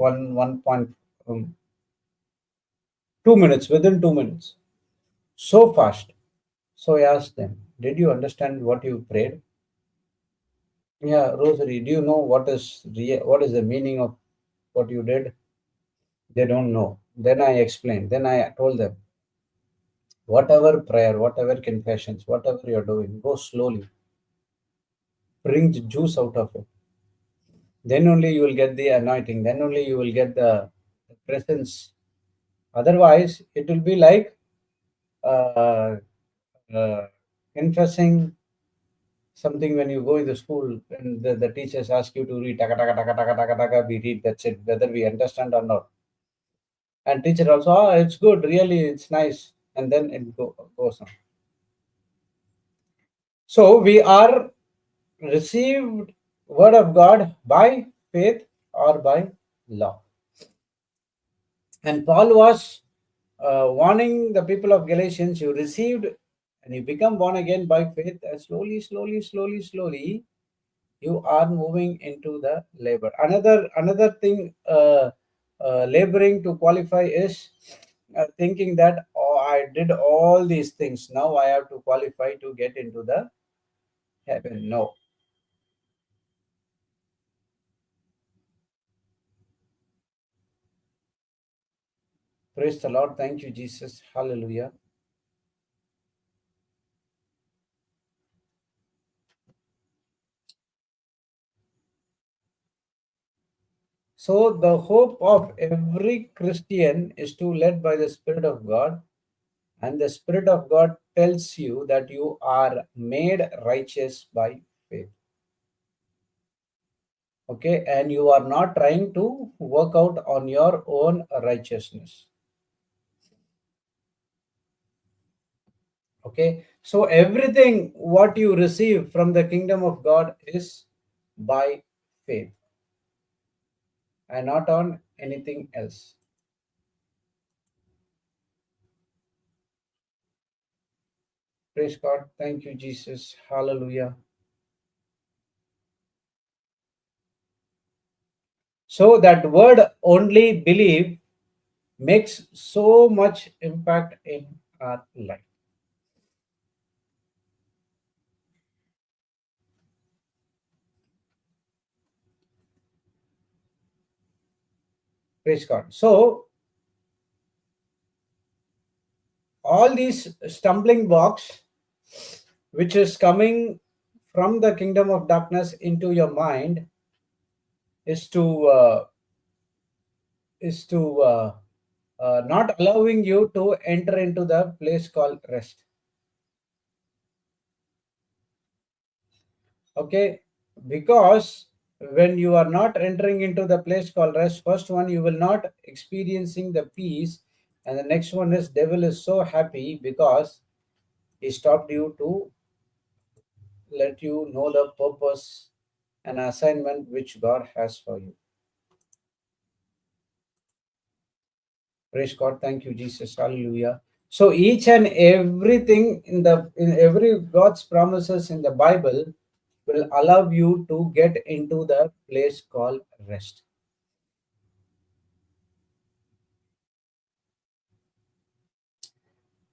2 minutes, within 2 minutes. So fast. So I asked them, did you understand what you prayed? Yeah, rosary. Do you know what is the meaning of what you did? They don't know. Then I explained. Then I told them, whatever prayer, whatever confessions, whatever you're doing, go slowly. Bring the juice out of it. Then only you will get the anointing. Then only you will get the presence. Otherwise, it will be like uh, uh, confessing something when you go in the school and the teachers ask you to read taka taka taka taka taka taka, we read, that's it, whether we understand or not. And teacher also, oh, it's good, really, it's nice, and then goes on. So we are received word of God by faith or by law. And Paul was warning the people of Galatians, you received and you become born again by faith, and slowly, you are moving into the labor. Another thing, laboring to qualify is thinking that, oh, I did all these things, now I have to qualify to get into the heaven. No. Praise the Lord. Thank you, Jesus. Hallelujah. So the hope of every Christian is to led by the Spirit of God, and the Spirit of God tells you that you are made righteous by faith. Okay, and you are not trying to work out on your own righteousness. Okay, so everything what you receive from the kingdom of God is by faith and not on anything else. Praise God. Thank you, Jesus. Hallelujah. So that word only believe makes so much impact in our life. Praise God. So all these stumbling blocks which is coming from the kingdom of darkness into your mind is to not allowing you to enter into the place called rest. Okay, because when you are not entering into the place called rest, first one, you will not experiencing the peace, and the next one is devil is so happy because he stopped you to let you know the purpose and assignment which God has for you. Praise God. Thank you, Jesus. Hallelujah. So each and everything in every God's promises in the Bible will allow you to get into the place called rest.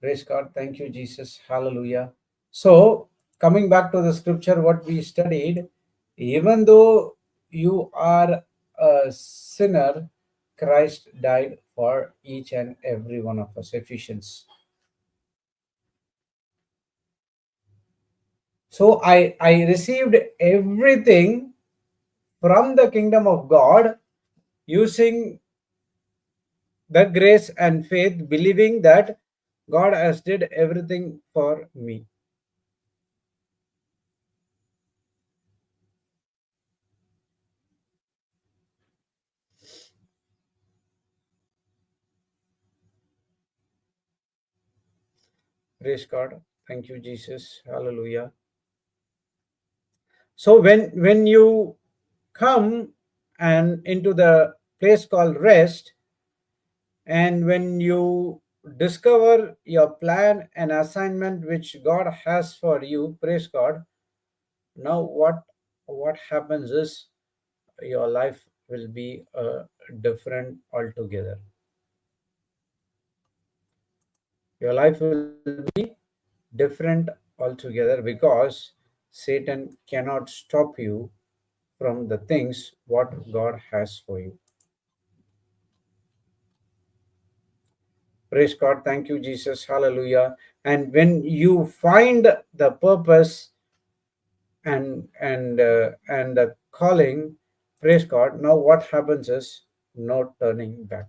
Praise God. Thank you, Jesus. Hallelujah. So coming back to the scripture, what we studied, even though you are a sinner, Christ died for each and every one of us. Ephesians. So I received everything from the kingdom of God using the grace and faith, believing that God has did everything for me. Praise God. Thank you, Jesus. Hallelujah. So when you come and into the place called rest, and when you discover your plan and assignment which God has for you, praise God. Now what happens is your life will be different altogether. Your life will be different altogether because Satan cannot stop you from the things what God has for you. Praise God. Thank you, Jesus. Hallelujah. And when you find the purpose and the calling, praise God. Now what happens is no turning back.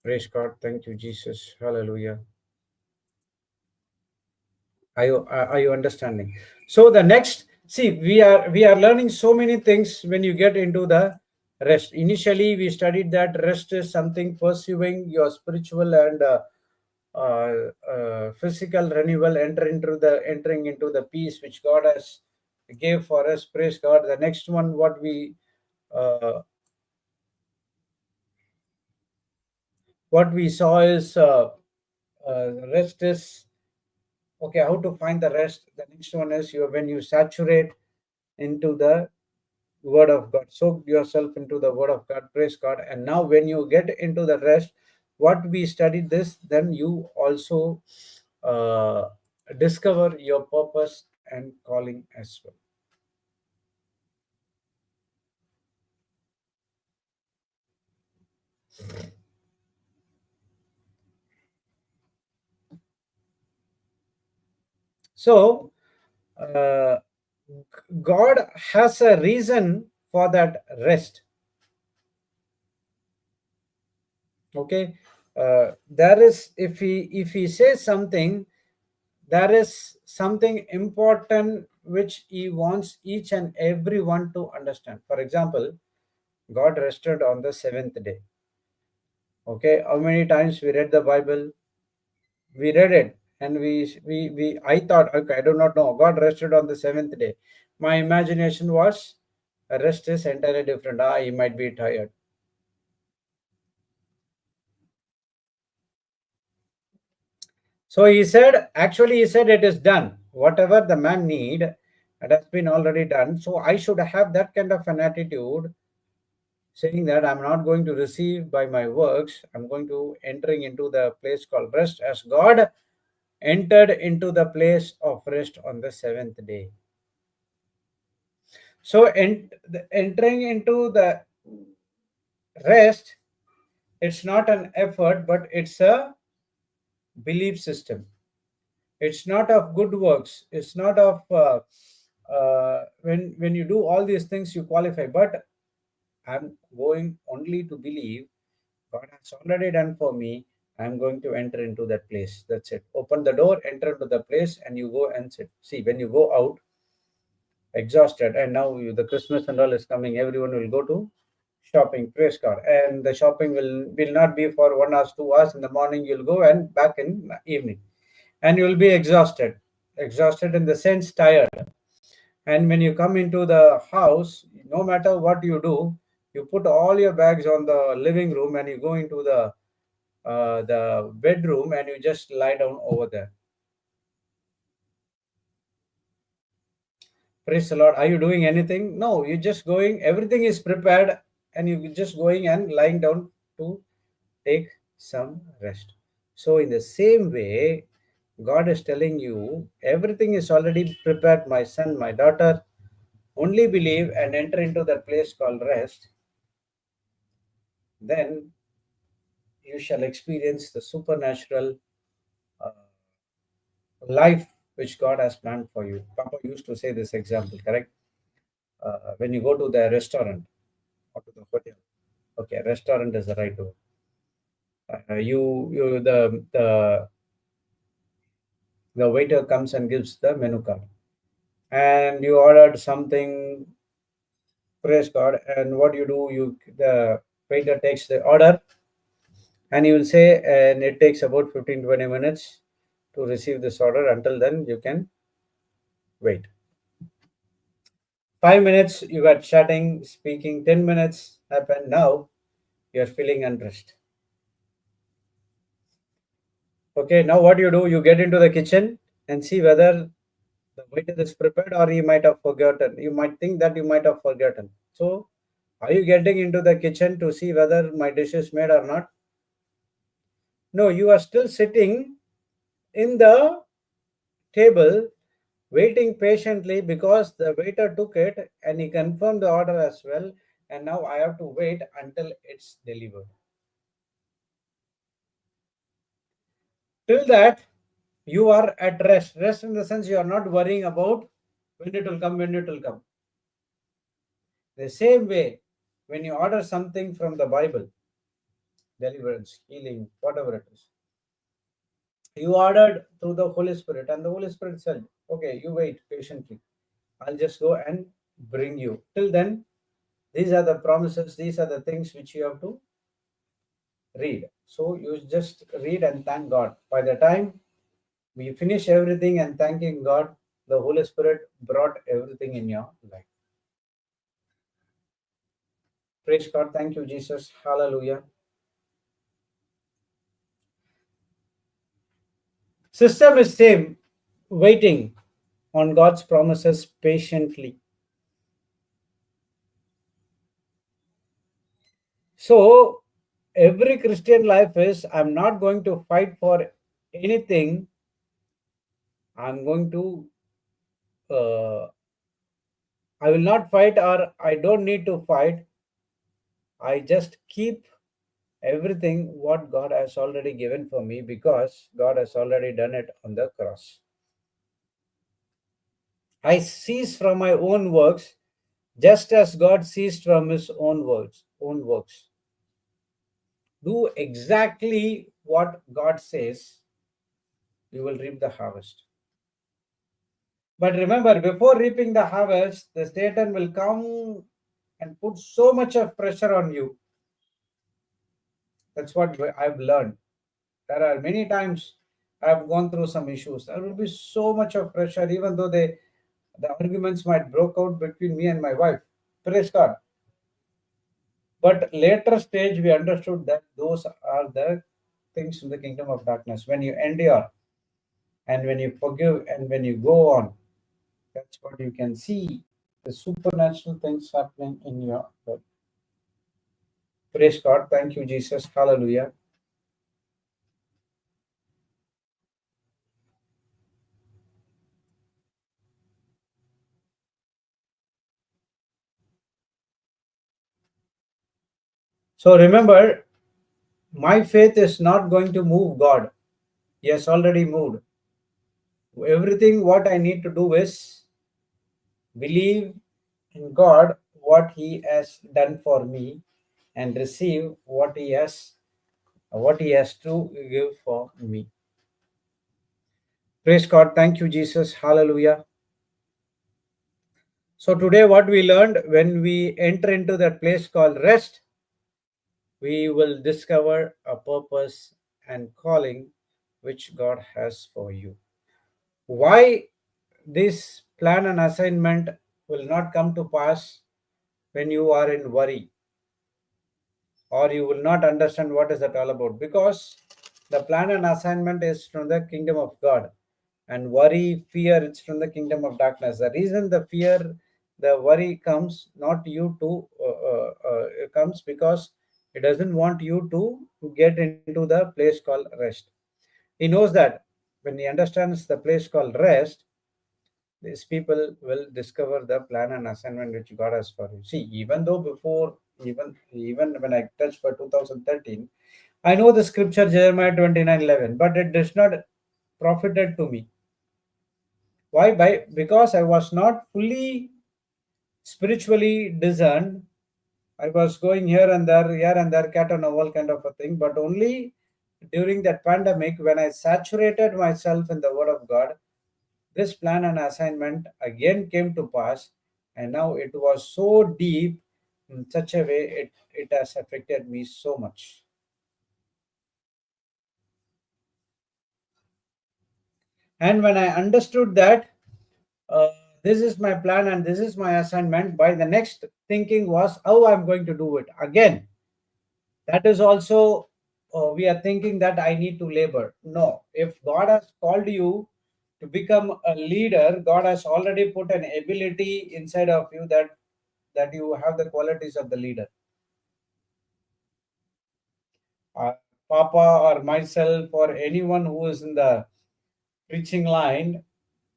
Praise God. Thank you, Jesus. Hallelujah. Are you understanding? So the next, see, we are learning so many things when you get into the rest. Initially, we studied that rest is something pursuing your spiritual and physical renewal, entering into the peace which God has gave for us. Praise God. The next one, uh, what we saw is rest is okay. How to find the rest? The next one is when you saturate into the word of God. Soak yourself into the word of God. Praise God. And now when you get into the rest, what we studied this, then you also uh, discover your purpose and calling as well. So uh, God has a reason for that rest. Okay. There is, if he says something, there is something important which he wants each and everyone to understand. For example, God rested on the seventh day. Okay, how many times we read the Bible? We read it, and we I thought, okay, I do not know. God rested on the seventh day. My imagination was rest is entirely different. He might be tired. So he said, it is done. Whatever the man need, it has been already done. So I should have that kind of an attitude, saying that I'm not going to receive by my works. I'm going to entering into the place called rest as God entered into the place of rest on the seventh day. So entering into the rest, it's not an effort, but it's a belief system. It's not of good works. It's not of when you do all these things you qualify. But I'm going only to believe God has already done for me. I'm going to enter into that place. That's it. Open the door, enter into the place, and you go and sit. See, when you go out exhausted, and now the Christmas and all is coming, everyone will go to shopping. Praise God. And the shopping will not be for 1 hour, 2 hours. In the morning, you'll go and back in the evening, and you'll be exhausted in the sense tired. And when you come into the house, no matter what you do, you put all your bags on the living room and you go into the bedroom and you just lie down over there. Praise the Lord. Are you doing anything? No, you're just going, everything is prepared, and you're just going and lying down to take some rest. So, in the same way, God is telling you everything is already prepared, my son, my daughter. Only believe and enter into that place called rest, then you shall experience the supernatural uh, life which God has planned for you. Papa used to say this example, correct? When you go to the restaurant or to the hotel, okay, restaurant is the right word. You the waiter comes and gives the menu card, and you ordered something. Praise God! And what you do, the waiter takes the order, and you will say, and it takes about 15-20 minutes to receive this order. Until then, you can wait. 5 minutes you got chatting, speaking, 10 minutes happened. Now you're feeling unrest. Okay, now what you do, you get into the kitchen and see whether the waiter is prepared or you might have forgotten. You might think that you might have forgotten. So, are you getting into the kitchen to see whether my dish is made or not? No, you are still sitting in the table waiting patiently because the waiter took it and he confirmed the order as well. And now I have to wait until it's delivered. Till that, you are at rest. Rest in the sense you are not worrying about when it will come, when it will come. The same way, when you order something from the Bible, deliverance, healing, whatever it is, you ordered through the Holy Spirit, and the Holy Spirit said, okay, you wait patiently. I'll just go and bring you. Till then, these are the promises, these are the things which you have to read. So you just read and thank God. By the time we finish everything and thanking God, the Holy Spirit brought everything in your life. Praise God. Thank you, Jesus. Hallelujah. System is same, waiting on God's promises patiently. So every Christian life is I'm not going to fight for anything. I'm going to I will not fight or I don't need to fight. I just keep everything what God has already given for me because God has already done it on the cross. I cease from my own works just as God ceased from his own works. Do exactly what God says, you will reap the harvest. But remember, before reaping the harvest, the Satan will come and put so much of pressure on you. That's what I've learned. There are many times I've gone through some issues. There will be so much of pressure, even though the arguments might broke out between me and my wife. Praise God. But later stage, we understood that those are the things in the kingdom of darkness. When you endure and when you forgive and when you go on, that's what you can see the supernatural things happening in your life. Praise God. Thank you, Jesus. Hallelujah. So remember, my faith is not going to move God. He has already moved. Everything what I need to do is believe in God, what He has done for me, and receive what He has to give for me. Praise God. Thank you, Jesus. Hallelujah. So today what we learned, when we enter into that place called rest, we will discover a purpose and calling which God has for you. Why this plan and assignment will not come to pass when you are in worry, or you will not understand what is that all about, because the plan and assignment is from the kingdom of God, and worry, fear, it's from the kingdom of darkness. The reason the fear, the worry comes, not you to it comes because it doesn't want you to get into the place called rest. He knows that when he understands the place called rest, these people will discover the plan and assignment which God has for you. See, even though before, even when I touched for 2013, I know the scripture Jeremiah 29:11, but it does not profited to me. Why? Because I was not fully spiritually discerned. I was going here and there, cat and owl kind of a thing. But only during that pandemic, when I saturated myself in the Word of God, this plan and assignment again came to pass, and now it was so deep in such a way it has affected me so much. And when I understood that, this is my plan and this is my assignment. By the next thinking was how I'm going to do it. Again, that is also, we are thinking that I need to labor. No, if God has called you to become a leader, God has already put an ability inside of you that you have the qualities of the leader. Papa or myself or anyone who is in the preaching line,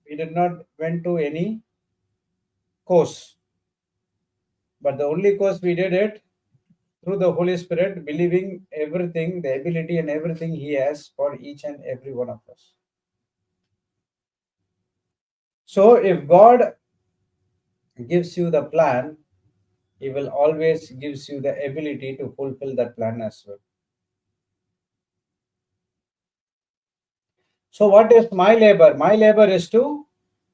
we did not went to any course, but the only course we did it through the Holy Spirit, believing everything, the ability and everything He has for each and every one of us. So if God gives you the plan, He will always gives you the ability to fulfill that plan as well. So what is my labor? My labor is to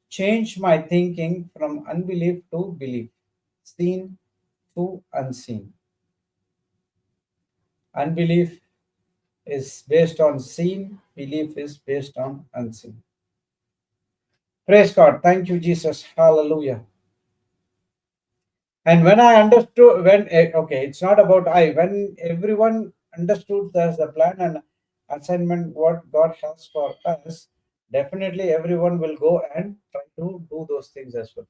change my thinking from unbelief to belief, seen to unseen. Unbelief is based on seen, belief is based on unseen. Praise God. Thank you, Jesus. Hallelujah. And when I understood, okay, it's not about I, when everyone understood there's the plan and assignment what God has for us, definitely everyone will go and try to do those things as well.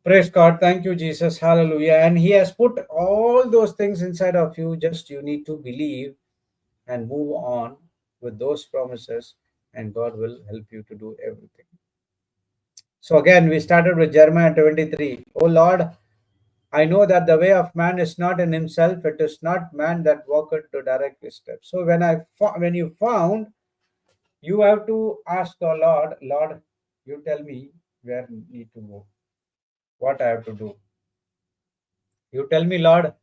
Praise God. Thank you, Jesus. Hallelujah. And He has put all those things inside of you. Just you need to believe and move on with those promises, and God will help you to do everything. So, again, we started with Jeremiah 23. Oh Lord, I know that the way of man is not in himself, it is not man that walketh to direct his steps. So, when you found, you have to ask the Lord, Lord, you tell me where I need to go, what I have to do. You tell me, Lord,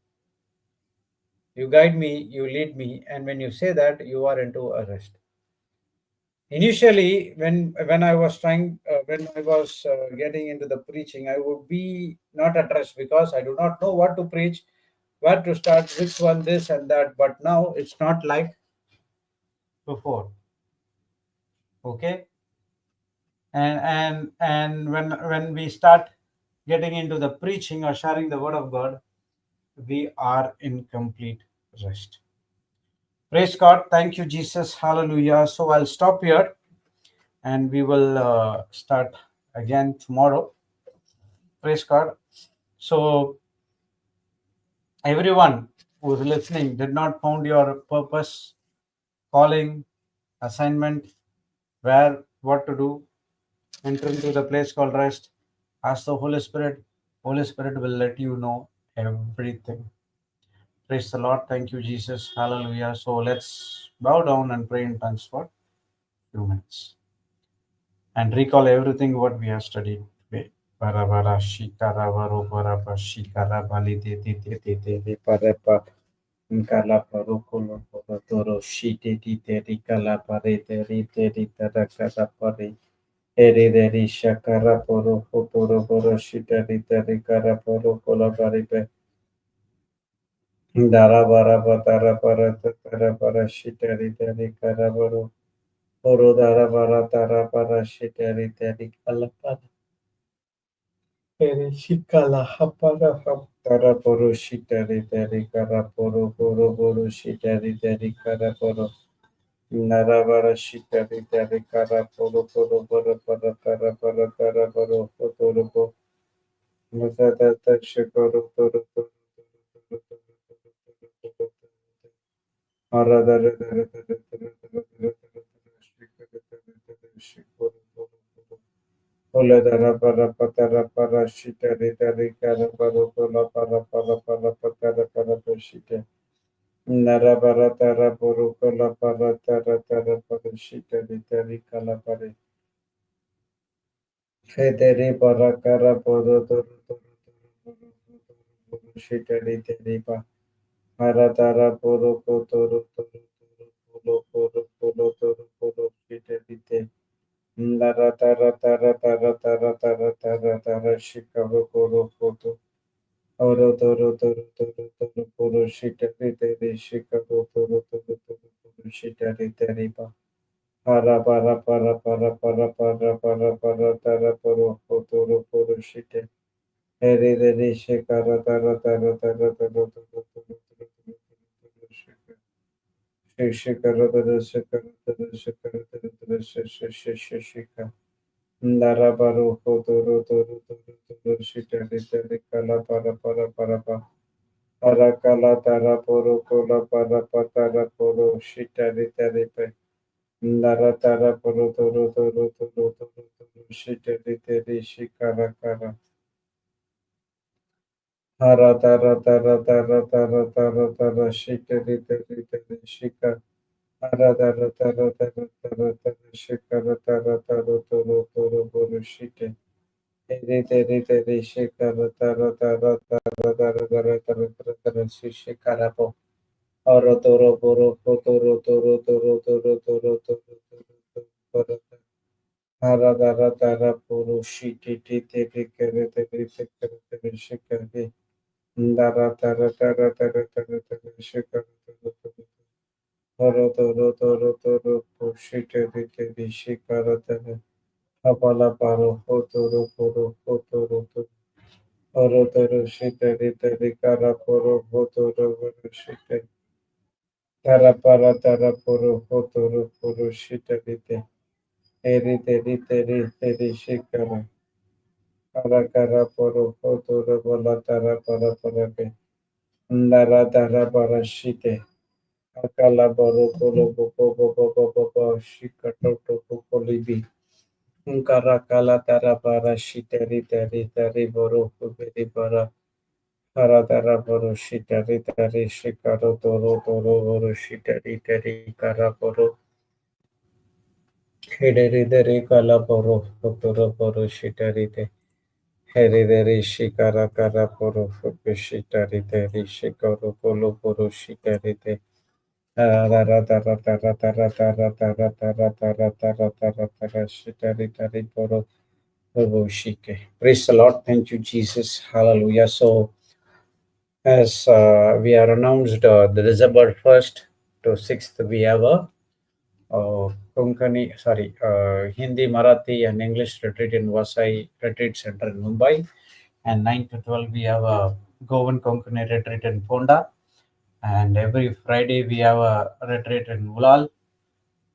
you guide me, you lead me, and when you say that, you are into a rest. Initially, when I was getting into the preaching, I would be not at rest because I do not know what to preach, where to start, which one, this and that. But now it's not like before. Okay, and when we start getting into the preaching or sharing the word of God, we are in complete rest. Praise God. Thank you, Jesus. Hallelujah. So I'll stop here and we will start again tomorrow. Praise God. So everyone who's listening did not found your purpose, calling, assignment, where, what to do, enter into the place called rest. Ask the Holy Spirit. Holy Spirit will let you know everything. Praise the Lord. Thank you, Jesus. Hallelujah. So let's bow down and pray in tongues for a few minutes and recall everything what we have studied today. Parabara shikara varo parapa shikara bali de parapa kala parukolo toro shite di teri kala pare teri tara kala pare ere deri shakara poro poro shita di teri kara poro kola pare pe dara bara patara para tara para shita di teri kara poro poro dara bara tara para shita di teri kala pare ere shikala hapara hapara poro shita di teri kara poro shita di teri kara poro Narabara shikari tari kara poro poro poro poro kara poro kara poro poro poro mutata shikoro toro toro ara dare dare dare dare dare shikoro poro poro ola dara para patara para shikari tari kara poro poro para para patara kara shikari Narabara tara poro kola para tara tara para shikari tari kala para Federe barakara podo toro toro toro toro shitari teripa haratara poro toro toro poro shitari te naratara tara shikaro poro poto oro toro poro shitari teri shikaro poro shitari teripa Para para para para para para para para tara poro potoro poro shite. Hare hare shikara tara tara tara tara tara tara shikara. Shikara tara shikara tara shikara tara tara shikara. Ndara paro potoro toro toro toro shite hare kala para pa. Para kala tara poro kola para patara poro shite hare Ndara tara poro toro toro toro toro toro shite hare shikara kara. Hara tara tara tara tara tara tara shika rita rita shika. Hara tara tara tara tara tara shika tara tara toro toro boro shite. Rita rita shika tara tara tara tara tara tara tara tara shika rapo. Oro toro boro toro toro toro toro toro toro toro. Hara tara tara boro shite rita rita rita rita rita shika. Ndara tara tara tara tara tara shikara tara tara toro toro toro toro pushite rite rishikara tara apala paro hotoro poro hotoro toro oro toro shite rite rikara poro hotoro voro shite tara para tara poro hotoro poro shite rite erite rite rite rishikara para kara poro hotoro bola tara para pe ndara tara para shite Akala baro bolo bobo bobo bobo bo shikato to polibi. Unkara kala tara bara shiteri teri teri boro kuberi bara. Hara tara boro shiteri teri shikaro toro toro boro shiteri teri kara boro. Hederi deri kala boro toro boro shiteri te. Heri deri shikara kara boro kubi shiteri teri shikaro bolo boro shiteri te. Praise the Lord. Thank you, Jesus. Hallelujah. So, as we are announced the December 1st to 6th, we have a Konkani, sorry, Hindi, Marathi, and English retreat in Vasai Retreat Center in Mumbai. And 9 to 12, we have a Goan Konkani retreat in Ponda. And every Friday, we have a retreat in Ulal.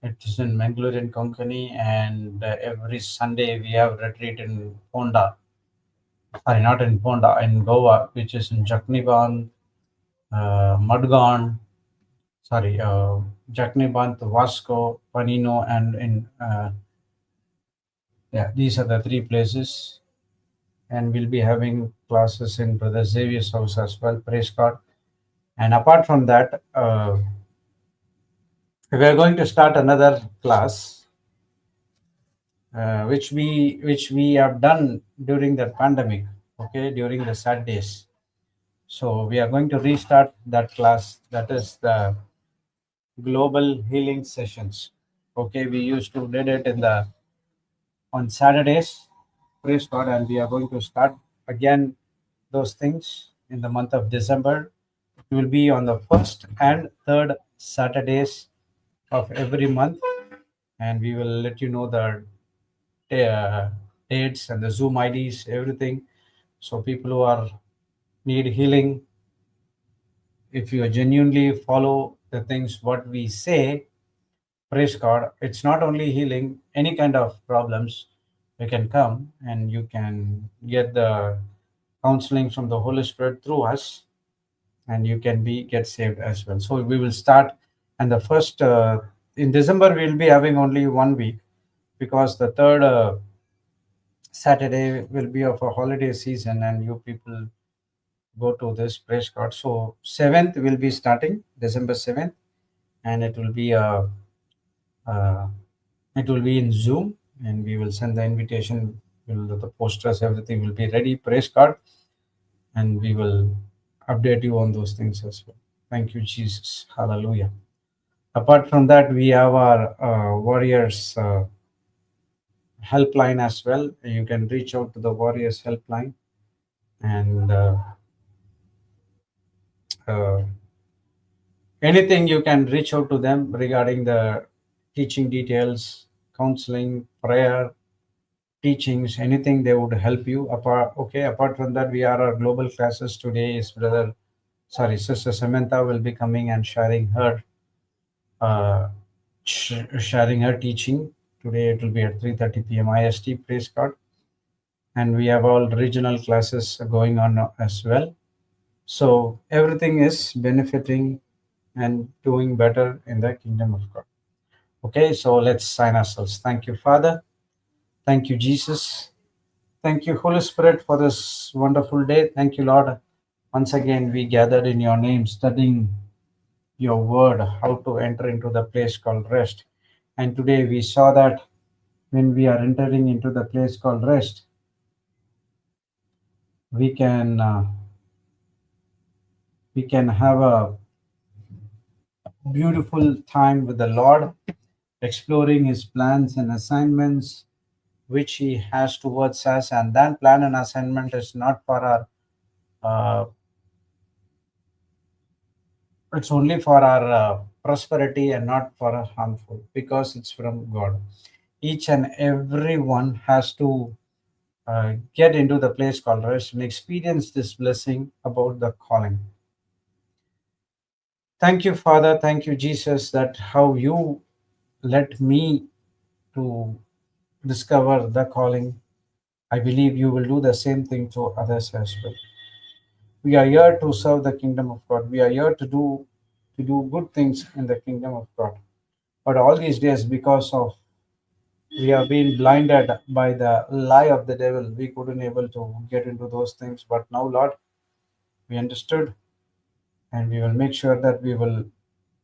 It is in Mangalore in Konkani. And every Sunday, we have retreat in Ponda. Sorry, not in Ponda, in Goa, which is in Jakniban, Mudgone, sorry, Jakniban, Vasco, Panino, and in yeah, these are the three places. And we'll be having classes in Brother Xavier's house as well. Praise God. And apart from that, we are going to start another class, which we have done during the pandemic. Okay, during the Saturdays. So we are going to restart that class. That is the global healing sessions. Okay, we used to did it in the on Saturdays. Praise God, and we are going to start again those things in the month of December. It will be on the first and third Saturdays of every month, and we will let you know the uh, dates and the Zoom IDs, everything. So people who are need healing, if you genuinely follow the things what we say, praise God, it's not only healing, any kind of problems, you can come and you can get the counseling from the Holy Spirit through us, and you can be get saved as well. So we will start, and the first in December we'll be having only 1 week, because the third Saturday will be of a holiday season, and you people go to this, praise God. So 7th will be starting December 7th, and uh, it will be in Zoom, and we will send the invitation. The posters, everything will be ready. Praise God, and we will update you on those things as well. Thank you, Jesus. Hallelujah. Apart from that, we have our Warriors helpline as well. You can reach out to the Warriors helpline, and uh, anything you can reach out to them regarding the teaching details, counseling, prayer, teachings, anything they would help you. Apart from that, we are our global classes. Today is Sister Samantha will be coming and uh, sharing her teaching. Today it will be at 3:30 p.m. IST. Praise God. And we have all regional classes going on as well. So everything is benefiting and doing better in the kingdom of God. Okay, so let's sign ourselves. Thank you, Father. Thank you, Jesus. Thank you, Holy Spirit, for this wonderful day. Thank you, Lord. Once again, we gathered in your name, studying your word, how to enter into the place called rest. And today we saw that when we are entering into the place called rest, we can have a beautiful time with the Lord, exploring His plans and assignments which He has towards us. And that plan and assignment is not for our it's only for our prosperity and not for our harmful, because it's from God. Each and every one has to get into the place called rest and experience this blessing about the calling. Thank you, Father. Thank you, Jesus, that how you let me to discover the calling. I believe you will do the same thing to others as well. We are here to serve the kingdom of God. We are here to do good things in the kingdom of God. But all these days, because of we have been blinded by the lie of the devil, we couldn't able to get into those things. But now, Lord, we understood, and we will make sure that we will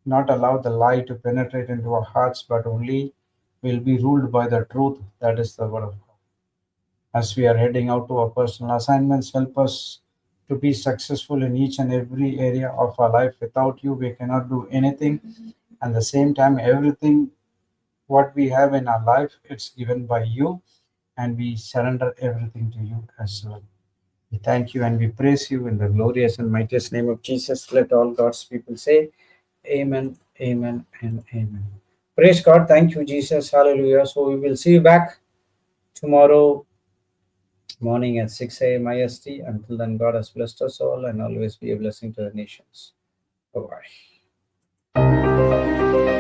not allow the lie to penetrate into our hearts, but only will be ruled by the truth, that is the word of God. As we are heading out to our personal assignments, help us to be successful in each and every area of our life. Without you, we cannot do anything. And at the same time, everything what we have in our life, it's given by you, and we surrender everything to you as well. We thank you and we praise you in the glorious and mightiest name of Jesus. Let all God's people say, Amen, Amen, and Amen. Praise God. Thank you, Jesus. Hallelujah. So we will see you back tomorrow morning at 6 a.m. IST. Until then, God has blessed us all and always be a blessing to the nations. Bye bye.